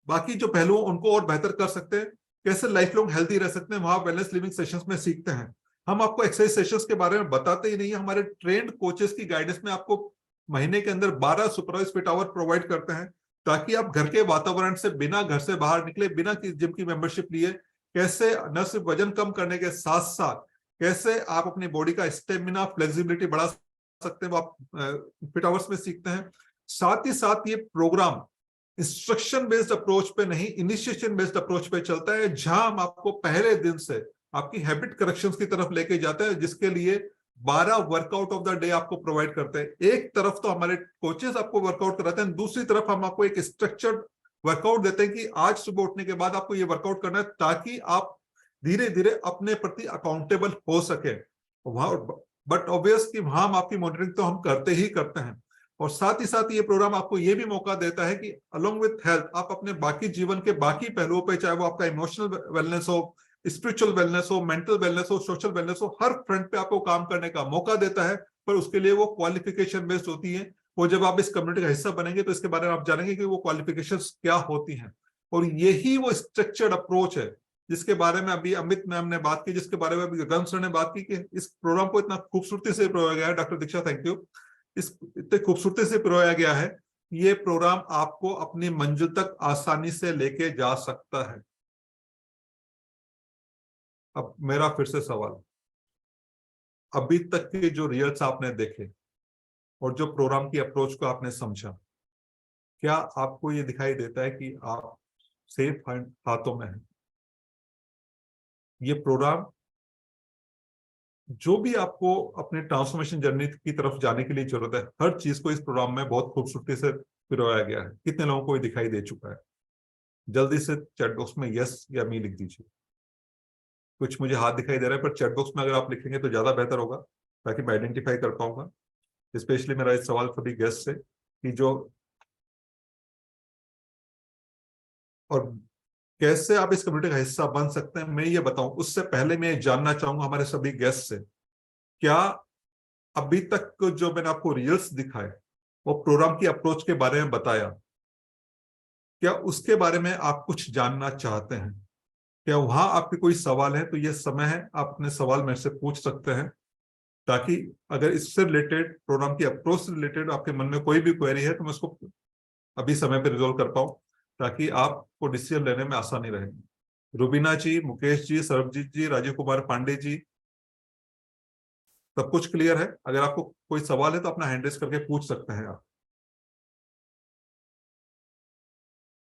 बाकी जो पहलू उनको और बेहतर कर सकते हैं, कैसे लाइफ लॉन्ग हेल्थी रह सकते हैं, वहां वेलनेस लिविंग सेशंस में सीखते हैं। हम आपको एक्सरसाइज सेशंस के बारे में बताते ही नहीं है, हमारे ट्रेंड कोचेस की गाइडेंस में आपको महीने के अंदर 12 सुपरवाइज फिट आवर प्रोवाइड करते हैं, ताकि आप घर के वातावरण से बिना घर से बाहर निकले, बिना जिम की मेंबरशिप लिए, कैसे न सिर्फ वजन कम करने के साथ साथ कैसे आप अपनी बॉडी का स्टेमिना, फ्लेक्सिबिलिटी बढ़ा सकते हैं, वो आप फिट आवर्स में सीखते हैं। साथ ही साथ ये प्रोग्राम इंस्ट्रक्शन बेस्ड अप्रोच पे नहीं, इनिशिएशन बेस्ड अप्रोच पे चलता है, जहां हम आपको पहले दिन से आपकी हैबिट करेक्शंस की तरफ लेके जाते हैं, जिसके लिए 12 वर्कआउट ऑफ द डे आपको प्रोवाइड करते हैं। एक तरफ तो हमारे कोचेस आपको वर्कआउट कराते हैं, दूसरी तरफ हम आपको एक स्ट्रक्चर्ड वर्कआउट देते हैं कि आज सुबह उठने के बाद आपको ये वर्कआउट करना है, ताकि आप धीरे धीरे अपने प्रति अकाउंटेबल हो सके। वहां बट ऑब्वियस कि वहां हम आपकी मॉनिटरिंग तो हम करते ही करते हैं, और साथ ही साथ ये प्रोग्राम आपको ये भी मौका देता है कि अलोंग विथ हेल्थ आप अपने बाकी जीवन के बाकी पहलुओं पे, चाहे वो आपका इमोशनल वेलनेस हो, स्पिरिचुअल वेलनेस हो, मेंटल वेलनेस हो, सोशल वेलनेस हो, हर फ्रंट पे आपको काम करने का मौका देता है। पर उसके लिए वो क्वालिफिकेशन बेस्ड होती है। वो जब आप इस कम्युनिटी का हिस्सा बनेंगे तो इसके बारे में आप जानेंगे कि वो क्वालिफिकेशंस क्या होती हैं, और यही वो स्ट्रक्चर्ड अप्रोच है जिसके बारे में अभी अमित मैम ने बात की, जिसके बारे में अभी गगन सर ने बात की, कि इस प्रोग्राम को इतना खूबसूरती से पिरोया गया है। Doctor Diksha, thank you. इस इतने खूबसूरती से पिरोया गया है, ये प्रोग्राम आपको अपनी मंजिल तक आसानी से लेके जा सकता है। अब मेरा फिर से सवाल, अभी तक के जो रिजल्ट्स आपने देखे और जो प्रोग्राम की अप्रोच को आपने समझा, क्या आपको ये दिखाई देता है कि आप सेफ हाथों में हैं? ये प्रोग्राम जो भी आपको अपने ट्रांसफॉर्मेशन जर्नी की तरफ जाने के लिए जरूरत है, हर चीज को इस प्रोग्राम में बहुत खूबसूरती से पिरोया गया है। कितने लोगों को ये दिखाई दे चुका है? जल्दी से चैट बॉक्स में यस या मी लिख दीजिए। कुछ मुझे हाथ दिखाई दे रहा है, पर चैट बॉक्स में अगर आप लिखेंगे तो ज्यादा बेहतर होगा, ताकि मैं आइडेंटिफाई कर पाऊंगा। स्पेशली मेरा इस सवाल सभी गेस्ट से कि जो और कैसे आप इस कम्युनिटी का हिस्सा बन सकते हैं, मैं ये बताऊं उससे पहले मैं जानना चाहूंगा हमारे सभी गेस्ट से, क्या अभी तक जो मैंने आपको रिजल्ट्स दिखाए, वो प्रोग्राम की अप्रोच के बारे में बताया, क्या उसके बारे में आप कुछ जानना चाहते हैं? क्या वहां आपके कोई सवाल है तो ये समय है, आप अपने सवाल मेरे से पूछ सकते हैं, ताकि अगर इससे रिलेटेड, प्रोग्राम की अप्रोच से रिलेटेड आपके मन में कोई भी क्वेरी है तो मैं उसको अभी समय पे रिजोल्व कर पाऊं, ताकि आपको डिसीजन लेने में आसानी रहेगी। रुबीना जी, मुकेश जी, सरबजीत जी, राजीव कुमार पांडे जी, सब कुछ क्लियर है? अगर आपको कोई सवाल है तो अपना हैंड रेज करके पूछ सकते हैं आप।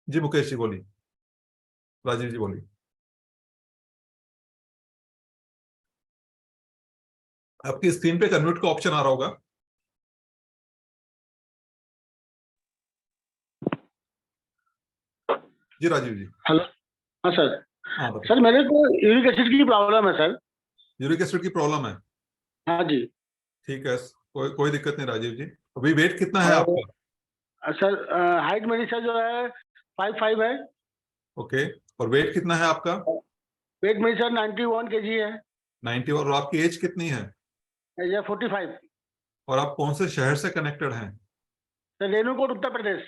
जी मुकेश जी बोलिए, राजीव जी बोलिए। आपकी स्क्रीन पे कन्वर्ट का ऑप्शन आ रहा होगा। जी राजीव जी। हेलो, हाँ सर। हाँ बताइए। सर मेरे को यूरिक एसिड की प्रॉब्लम है सर। यूरिक एसिड की प्रॉब्लम है? हाँ जी। ठीक है, कोई दिक्कत नहीं राजीव जी। अभी वेट कितना है आपका? सर हाइट मेरी सर जो है 5'5" है। ओके, और वेट कितना है आपका? वेट मेरी सर 91 kg है। 90। और आपकी एज कितनी है? या 45। और आप कौन से शहर से कनेक्टेड हैं? सर रेणुकूट उत्तर प्रदेश।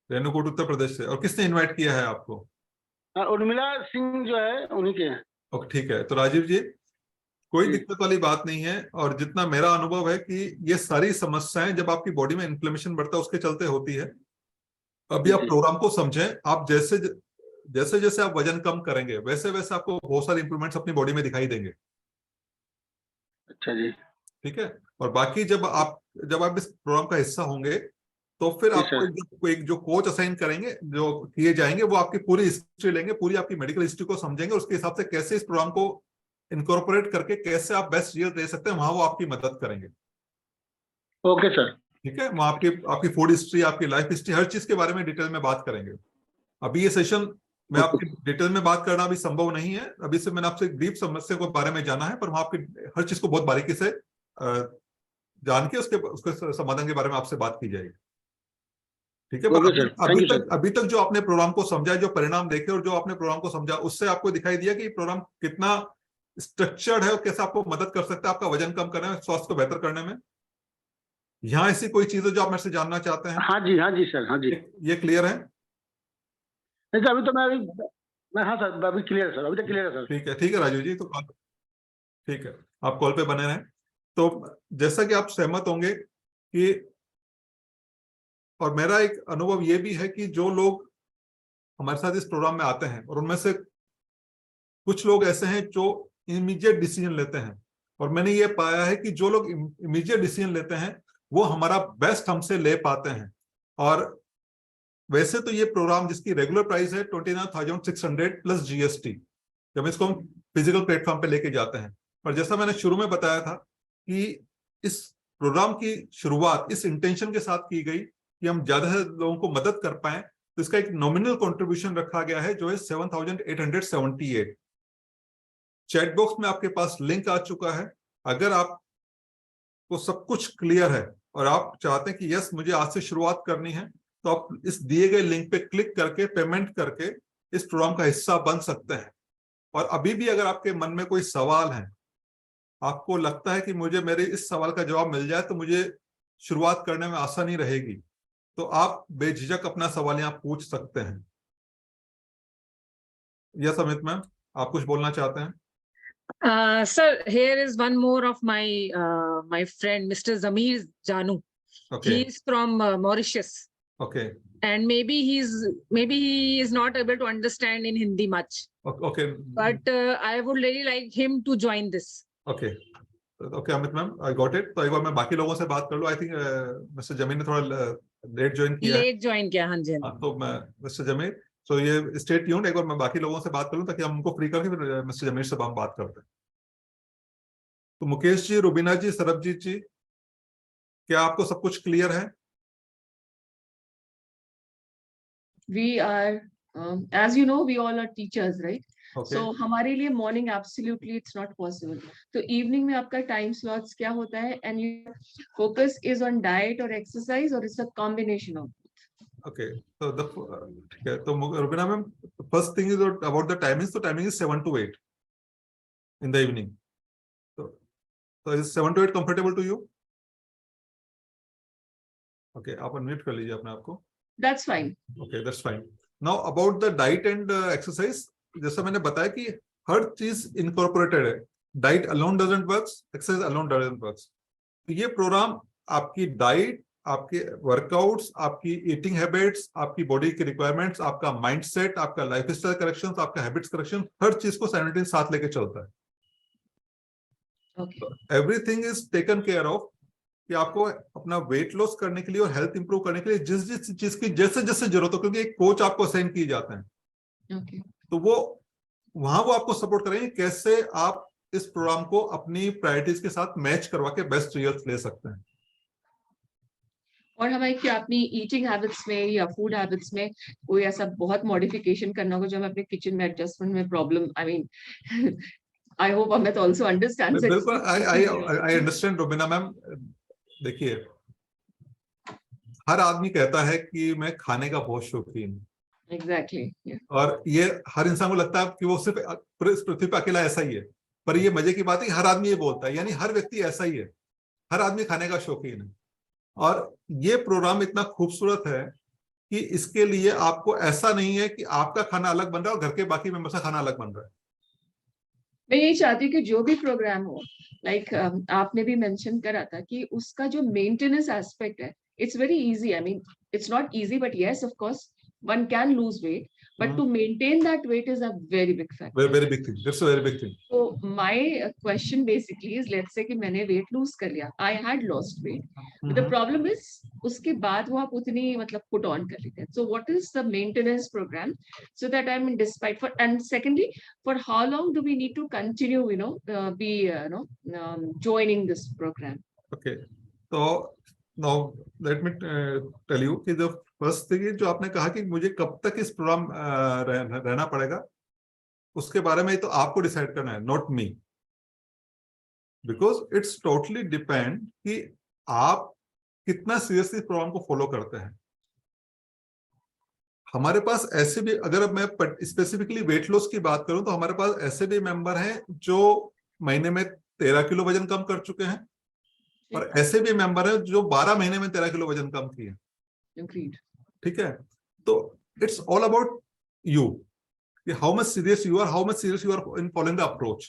रेणुकूट उत्तर प्रदेश से। और किसने इनवाइट किया है आपको? उर्मिला सिंह जो है उन्हीं के हैं। ओके, ठीक है। तो राजीव जी, कोई जी। दिक्कत वाली बात नहीं है। और जितना मेरा अनुभव है कि ये सारी समस्याएं जब आपकी बॉडी में इन्फ्लेमेशन बढ़ता है उसके चलते होती है। अभी आप जी। प्रोग्राम को समझें। आप जैसे जैसे आप वजन कम करेंगे वैसे वैसे आपको बहुत सारे इंप्रूवमेंट्स अपनी बॉडी में दिखाई देंगे। अच्छा जी। ठीक है। और बाकी जब आप इस प्रोग्राम का हिस्सा होंगे तो फिर जी, आपको एक जो कोच असाइन करेंगे, जो किए जाएंगे, वो आपकी पूरी हिस्ट्री लेंगे, पूरी आपकी मेडिकल हिस्ट्री को समझेंगे, उसके हिसाब से कैसे इस प्रोग्राम को इनकॉर्पोरेट करके कैसे आप बेस्ट रिजल्ट दे सकते हैं, वहां वो आपकी मदद करेंगे। Okay sir. ठीक है। वहां आपकी फूड हिस्ट्री, आपकी लाइफ हिस्ट्री, हर चीज के बारे में डिटेल में बात करेंगे। अभी ये सेशन में आपकी डिटेल में बात करना अभी संभव नहीं है। अभी से मैंने आपसे डीप समस्या के बारे में जाना है, पर वहां आपकी हर चीज को बहुत बारीकी से जान के उसके समाधान के बारे में आपसे बात की जाएगी। ठीक है। ओके सर, अभी तक जो आपने प्रोग्राम को समझा, जो परिणाम देखे और जो आपने प्रोग्राम को समझा, उससे आपको दिखाई दिया कि प्रोग्राम कितना स्ट्रक्चर्ड है और कैसे आपको मदद कर सकता है आपका वजन कम करने में, स्वास्थ्य को बेहतर करने में। यहाँ ऐसी कोई चीज है जो आप मेरे से जानना चाहते हैं? हाँ जी सर, हाँ जी। ये क्लियर है? नहीं सर, अभी तो मैं हाँ सर, अभी क्लियर है सर, अभी तक क्लियर है सर। ठीक है राजू जी। तो ठीक है, आप कॉल पे बने रहें। तो जैसा कि आप सहमत होंगे कि, और मेरा एक अनुभव ये भी है कि जो लोग हमारे साथ इस प्रोग्राम में आते हैं और उनमें से कुछ लोग ऐसे हैं जो इमीडिएट डिसीजन लेते हैं, और मैंने ये पाया है कि जो लोग इमीडिएट डिसीजन लेते हैं वो हमारा बेस्ट हमसे ले पाते हैं। और वैसे तो ये प्रोग्राम जिसकी रेगुलर प्राइस है 29,600 प्लस जीएसटी, जब इसको हम फिजिकल प्लेटफॉर्म पे लेके जाते हैं। और जैसा मैंने शुरू में बताया था कि इस प्रोग्राम की शुरुआत इस इंटेंशन के साथ की गई कि हम ज्यादा से लोगों को मदद कर पाए, तो इसका एक नॉमिनल कंट्रीब्यूशन रखा गया है जो है 7,878। चैट बॉक्स में आपके पास लिंक आ चुका है। अगर आपको सब कुछ क्लियर है और आप चाहते हैं कि यस मुझे आज से शुरुआत करनी है, तो आप इस दिए गए लिंक पे क्लिक करके पेमेंट करके इस प्रोग्राम का हिस्सा बन सकते हैं। और अभी भी अगर आपके मन में कोई सवाल है, आपको लगता है कि मुझे मेरे इस सवाल का जवाब मिल जाए तो मुझे शुरुआत करने में आसानी रहेगी, तो आप बेझिझक अपना सवाल यहाँ पूछ सकते हैं। यस अमित मैम, आप कुछ बोलना चाहते हैं? Sir, here is one more of my friend, Mr. Zamir Janu. Okay. He is from Mauritius. Okay. And maybe he is not able to understand in Hindi much. Okay. But I would really like him to join this. Okay. Okay, Amit ma'am, I got it. तो एक बार मैं बाकी लोगों से बात कर लूँ। I think मिस्टर जमीर ने थोड़ा लेट ज्वाइन किया है। लेट ज्वाइन किया, हाँ जी। तो मैं मिस्टर जमीर, तो ये स्टे ट्यून्ड, एक बार मैं बाकी लोगों से बात कर लूँ ताकि हम उनको फ्री करके फिर मिस्टर जमीर से हम बात करते हैं। तो मुकेश जी, रुबीना जी, सरबजीत जी, क्या आपको सब कुछ क्लियर है? We are, as you know, we all are teachers, right? Okay. So हमारे लिए morning absolutely it's not possible. तो evening में आपका time slots क्या होता है? And your focus is on diet or exercise, or it's a combination of both? Okay. So ठीक है। तो Rubina ma'am, first thing is about the timings. So timing is 7 to 8 in the evening. So is 7 to 8 comfortable to you? Okay, आप unmute कर लीजिए अपने आप को। That's fine. Okay, that's fine. Now about the diet and exercise, जैसा मैंने बताया कि हर चीज इनकॉर्पोरेटेड है। Diet alone doesn't works, exercise alone doesn't works. तो ये प्रोग्राम आपकी डाइट, आपके वर्कआउट्स, आपकी ईटिंग हैबिट्स, आपकी बॉडी की रिक्वायरमेंट्स, आपका माइंडसेट, आपका लाइफस्टाइल करेक्शन, आपका हैबिट्स करेक्शन, हर चीज को साइमल्टेनियस साथ लेके चलता है। Everything is taken care of कि आपको अपना वेट लॉस करने के लिए और हेल्थ इंप्रूव करने के लिए जिस जिस चीज की जैसे जैसे जरूरत हो, क्योंकि एक कोच आपको असाइन किए जाते हैं। तो वो वहां वो आपको सपोर्ट करेंगे कैसे आप इस प्रोग्राम को अपनी प्रायोरिटीज के साथ मैच करवा के बेस्ट रिजल्ट ले सकते हैं। और हमें क्या अपनी ईटिंग हैबिट्स में या फूड हैबिट्स में कोई ऐसा बहुत मॉडिफिकेशन करना होगा जो हमें अपने किचन में एडजस्टमेंट में problem, I mean I hope Amit also understands it. बिल्कुल, आई अंडरस्टैंड रुबीना मैम। देखिए, हर आदमी कहता है कि मैं खाने का बहुत शौकीन हूँ। Exactly. और ये हर इंसान को लगता है कि वो सिर्फ इस पृथ्वी पर अकेला ऐसा ही है, पर ये मजे की बात है हर आदमी ये बोलता है, यानी हर व्यक्ति ऐसा ही है। हर आदमी खाने का शौकीन है, और ये प्रोग्राम इतना खूबसूरत है कि इसके लिए आपको ऐसा नहीं है कि आपका खाना अलग बन रहा है और घर के बाकी मेंबर्स का खाना अलग बन रहा है। मैं यही चाहती हूँ कि जो भी प्रोग्राम हो, लाइक आपने भी मेंशन करा था कि उसका जो मेंटेनेंस एस्पेक्ट है, it's very easy. I mean it's not easy, but yes of course one can lose weight, but to maintain that weight is a very big factor. Very, very big thing. That's a very big thing. So my question basically is, let's say कि मैंने weight lose कर लिया, I had lost weight. But the problem is उसके बाद वो आप उतनी मतलब put on कर लेते हैं. So what is the maintenance program so that I'm in despite for, and secondly, for how long do we need to continue, joining this program? Okay. So now let me tell you कि the first thing जो आपने कहा कि मुझे कब तक इस प्रोग्राम रहना पड़ेगा, उसके बारे में तो आपको डिसाइड करना है, not me, because it's totally depend कि आप कितना सीरियसली प्रोग्राम को फॉलो करते हैं। हमारे पास ऐसे भी, अगर मैं स्पेसिफिकली वेट लॉस की बात करूं तो हमारे पास ऐसे भी मेंबर हैं जो महीने में 13 किलो वजन कम कर चुके हैं, और ऐसे भी मेंबर हैं जो 12 महीने में 13 किलो वजन कम किए। ठीक है, तो it's all about you, how much serious you are in following the approach.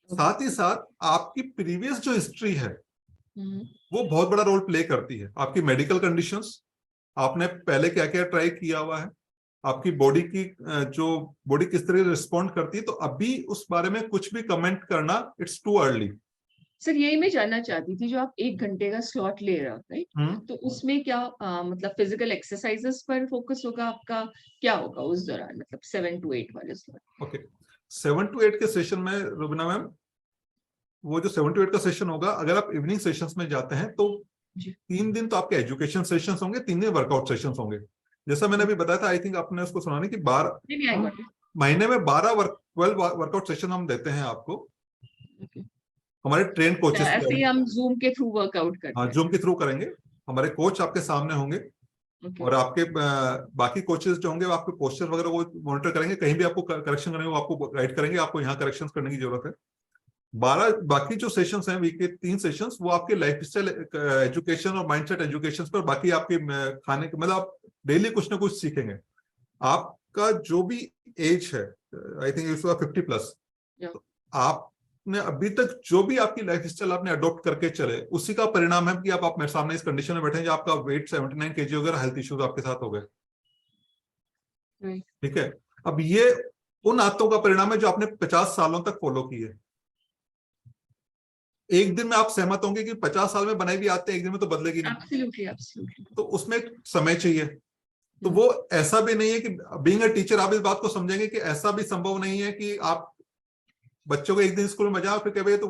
साथ ही साथ आपकी प्रीवियस जो हिस्ट्री है वो बहुत बड़ा रोल प्ले करती है। आपकी मेडिकल कंडीशंस, आपने पहले क्या क्या ट्राई किया हुआ है, आपकी बॉडी की जो बॉडी किस तरह रिस्पॉन्ड करती है, तो अभी उस बारे में कुछ भी कमेंट करना इट्स टू अर्ली। सर यही मैं जानना चाहती थी, जो आप 1 घंटे का स्लॉट ले रहे हो, राइट, तो उसमें क्या मतलब फिजिकल एक्सरसाइजेस पर फोकस होगा आपका, क्या होगा उस दौरान, मतलब 7 to 8 वाले स्लॉट? ओके, 7 to 8 के सेशन में रुबीना मैम, वो जो 7 to 8 का सेशन होगा, अगर आप इवनिंग सेशंस में जाते हैं तो 3 दिन तो आपके एजुकेशन सेशंस होंगे, 3 दिन वर्कआउट सेशंस होंगे। जैसा मैंने अभी बताया था, आई थिंक आपने उसको सुना नहीं कि 12 महीने में 12 वर्कआउट सेशन हम देते हैं आपको, हमारे ट्रेन कोचेस। ऐसे ही हम जूम के थ्रू वर्कआउट करते हैं? हाँ, जूम के थ्रू करेंगे, हमारे कोच आपके सामने होंगे, और आपके बाकी कोचेस जो होंगे वो आपके पोस्चर वगैरह वो मॉनिटर करेंगे, कहीं भी आपको करेक्शन करने वो आपको गाइड करेंगे, आपको यहाँ करेक्शंस करने की जरूरत है। 12 बाकी जो सेशंस हैं, वीक के 3 सेशंस, वो आपके लाइफस्टाइल एजुकेशन और माइंडसेट एजुकेशन पर, बाकी आपके खाने के, मतलब आप डेली कुछ ना कुछ सीखेंगे। आपका जो भी एज है, आई थिंक 50+, आपने अभी तक जो भी आपकी लाइफस्टाइल आपने अडॉप्ट करके चले, उसी का परिणाम है कि आप मेरे सामने इस कंडीशन में बैठे हैं, जो आपका वेट 79 kg हो गया, हेल्थ इश्यूज आपके साथ हो गए। ठीक है, अब ये उन आदतों का परिणाम है जो आपने 50 सालों तक फॉलो की है। एक दिन में आप सहमत होंगे कि 50 साल में बनाई हुई आदतें एक दिन में तो बदलेगी नहीं। Absolutely. तो उसमें समय चाहिए। तो वो ऐसा भी नहीं है कि बीइंग अ टीचर आप इस बात को समझेंगे कि ऐसा भी संभव नहीं है कि आप बच्चों को एक दिन स्कूल में जाओ फिर कहे तो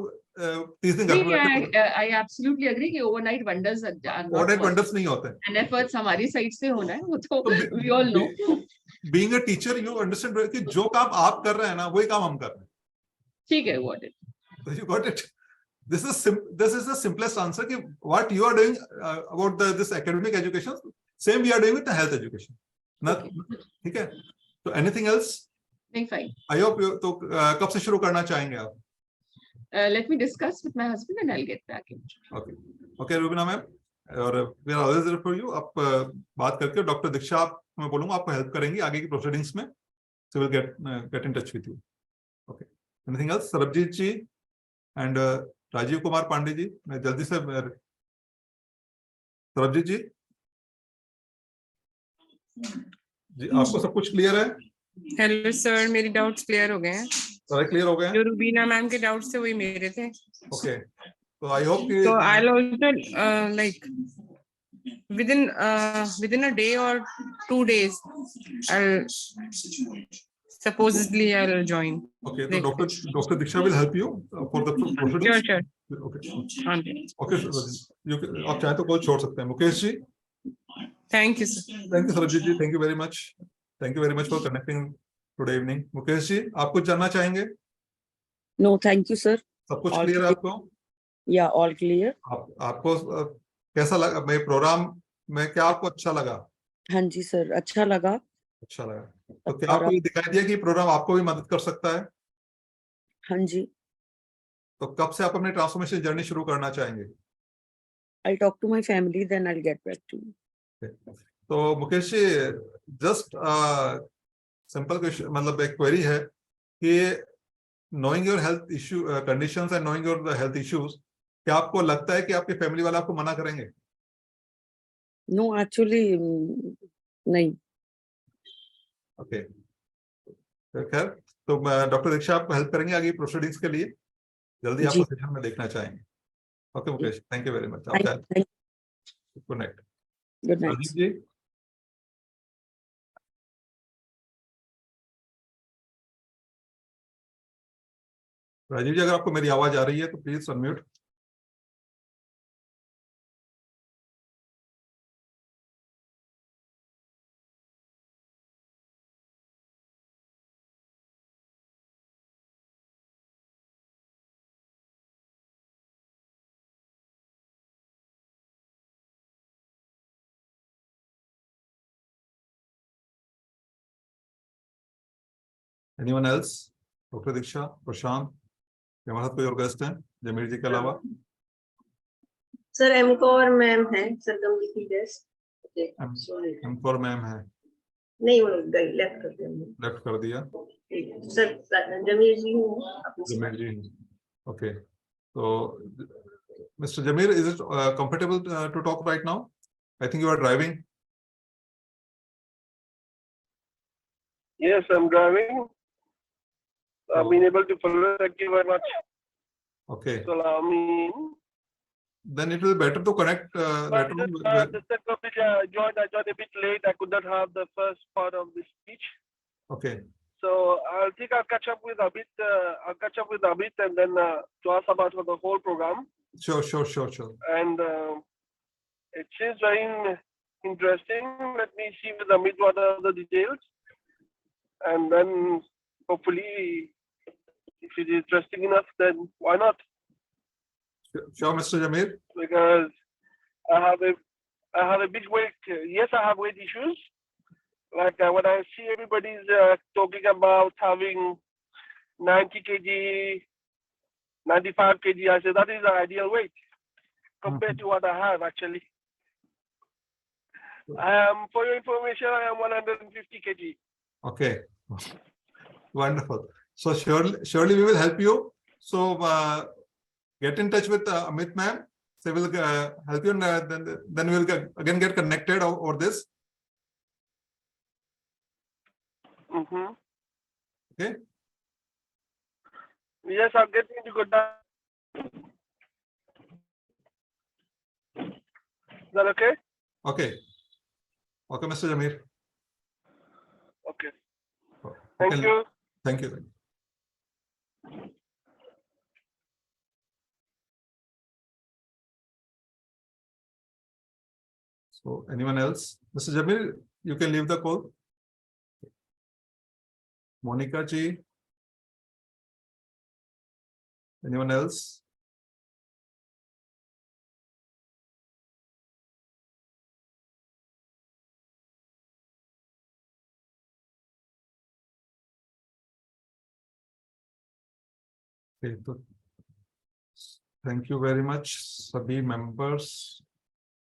30 दिन घर में। I absolutely agree कि overnight wonders are not overnight wonders नहीं होते, and efforts हमारी साइड से होना है, वो तो we all know. Being a teacher you understand कि जो काम आप कर रहे हैं ना, वही काम हम कर रहे हैं। ठीक है, got it. You got it. This is the simplest answer कि what you are doing about this academic education, same we are doing with the health education. ठीक है, तो anything else? नहीं, fine. I hope तो कब से शुरू करना चाहेंगे आप? Let me discuss with my husband and I'll get back in. Okay, Rubina ma'am, और we are always there for you. आप बात करके डॉक्टर दीक्षा, मैं बोलूंगा आपको हेल्प करेंगी आगे की प्रोसीडिंग्स में, so we'll get in touch with you. Okay. Anything else? Sarabjit ji and Rajiv Kumar Pandey ji, मैं जल्दी से, सरबजीत जी आपको सब कुछ क्लियर है? हेलो सर, मेरी डाउट्स क्लियर हो गए हैं। सारे क्लियर हो गए हैं? जो रुबीना मैम के डाउट्स थे वही मेरे थे। ओके, तो आई होप कि so I'll also like within a day or 2 days I'll supposedly I'll join. Okay, so Dr. Diksha will help you for the proceedings. Sure. Okay, आप चाहे तो कॉल छोड़ सकते हैं। Mukesh ji, Thank you sir. Thank you Sarabjit ji, thank you very much. Thank you very much for connecting today evening. Mukesh ji, आप कुछ जानना चाहेंगे? No, thank you sir. सब कुछ क्लियर है आपको? Yeah, all clear. आपको कैसा लगा मेरे प्रोग्राम में, क्या आपको अच्छा लगा? हाँ जी सर, अच्छा लगा। तो क्या आपको ये दिखाई दिया कि प्रोग्राम आपको भी मदद कर सकता है? हाँ जी। तो कब से आप अपने ट्रांसफॉर्मेशन जर्नी शुरू करना चाहेंगे? I'll talk to my family, then I'll get back to you. तो मुकेश जी, जस्ट सिंपल क्वेश्चन, मतलब एक क्वेरी है कि knowing your health issue conditions and knowing your health issues, क्या आपको लगता है कि आपके फैमिली वाले आपको मना करेंगे? No, actually, नहीं. ओके, खैर, तो डॉक्टर दीक्षा आप हेल्प करेंगे आगे प्रोसीडिंग्स के लिए, जल्दी आपको सेशन में देखना चाहेंगे. Okay Mukesh, thank you very much. आप जाए. Good night. Good night. Rajiv ji. Rajiv ji, अगर आपको मेरी आवाज आ रही है तो please unmute. Anyone else? Doctor Diksha, Prashant, हमारे साथ कोई और गेस्ट हैं जमीर जी के अलावा? सर एमको और मैम है, सरगम जी की गेस्ट. एम4 मैम है, नहीं वो लेफ्ट कर दिया. लेफ्ट कर दिया. सर जमीर जी हूँ. जमीर जी, ओके. तो mister Zameer, is it comfortable to talk right now? I think you are driving. Yes, I'm driving. I've been able to follow. Thank you very much. Okay. So allow me. Then it will be better to connect later on. The second bit, I joined a bit late. I could not have the first part of the speech. Okay. So I think I'll catch up with Amit. I'll catch up with Amit and then to ask about the whole program. Sure. And it seems very interesting. Let me see with Amit what are the details. And then hopefully, if it is interesting enough, then why not? Sure, Mr. Jamir. Because I have a big weight. Yes, I have weight issues. Like when I see everybody's talking about having 90 kg, 95 kg, I say that is the ideal weight compared to what I have actually. For your information, I am 150 kg. Okay. Wonderful. So surely we will help you. So get in touch with Amit ma'am. So we'll help you, and then we will again get connected over this. Okay. Yes, I'm getting into good. Is that okay? Okay, Mr. Jamir. Okay. Thank you. Thank you. So anyone else? Mr. Jamir, you can leave the call. Monica ji. Anyone else? Okay, so thank you very much, Sabhi members.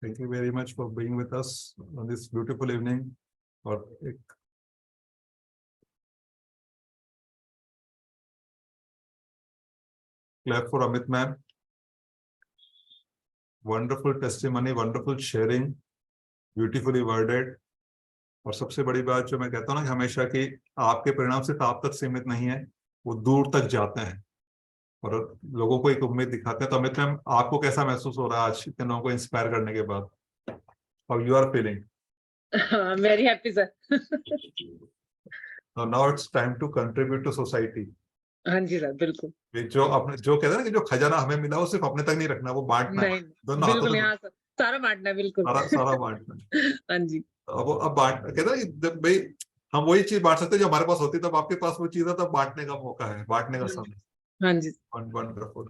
Thank you very much for being with us on this beautiful evening. और एक clap for Amit ma'am. Wonderful testimony, wonderful sharing, beautifully worded. और सबसे बड़ी बात जो मैं कहता हूँ ना कि हमेशा कि आपके परिणाम सिर्फ आप तक सीमित नहीं है, वो दूर तक जाते हैं और लोगों को एक उम्मीद दिखाते हैं. तो अमित मैम, आपको कैसा महसूस हो रहा है आज इतने लोगों को इंस्पायर करने के बाद? How you are feeling? I'm very happy, sir. Now it's time to contribute to society. हाँ जी सर, बिल्कुल. जो कहते हैं ना कि जो खजाना हमें मिला वो सिर्फ अपने तक नहीं रखना, वो बांटना है. दोनों हाथों बिल्कुल, यहाँ सारा बांटना है, बिल्कुल. सारा बांटना है. हाँ जी. अब बांट कहते हैं कि भाई हम वही चीज बांट सकते हैं जो हमारे पास होती है, तब आपके पास वो चीज है, तब बांटने का मौका है, बांटने का समय. हाँ जी. Wonderful.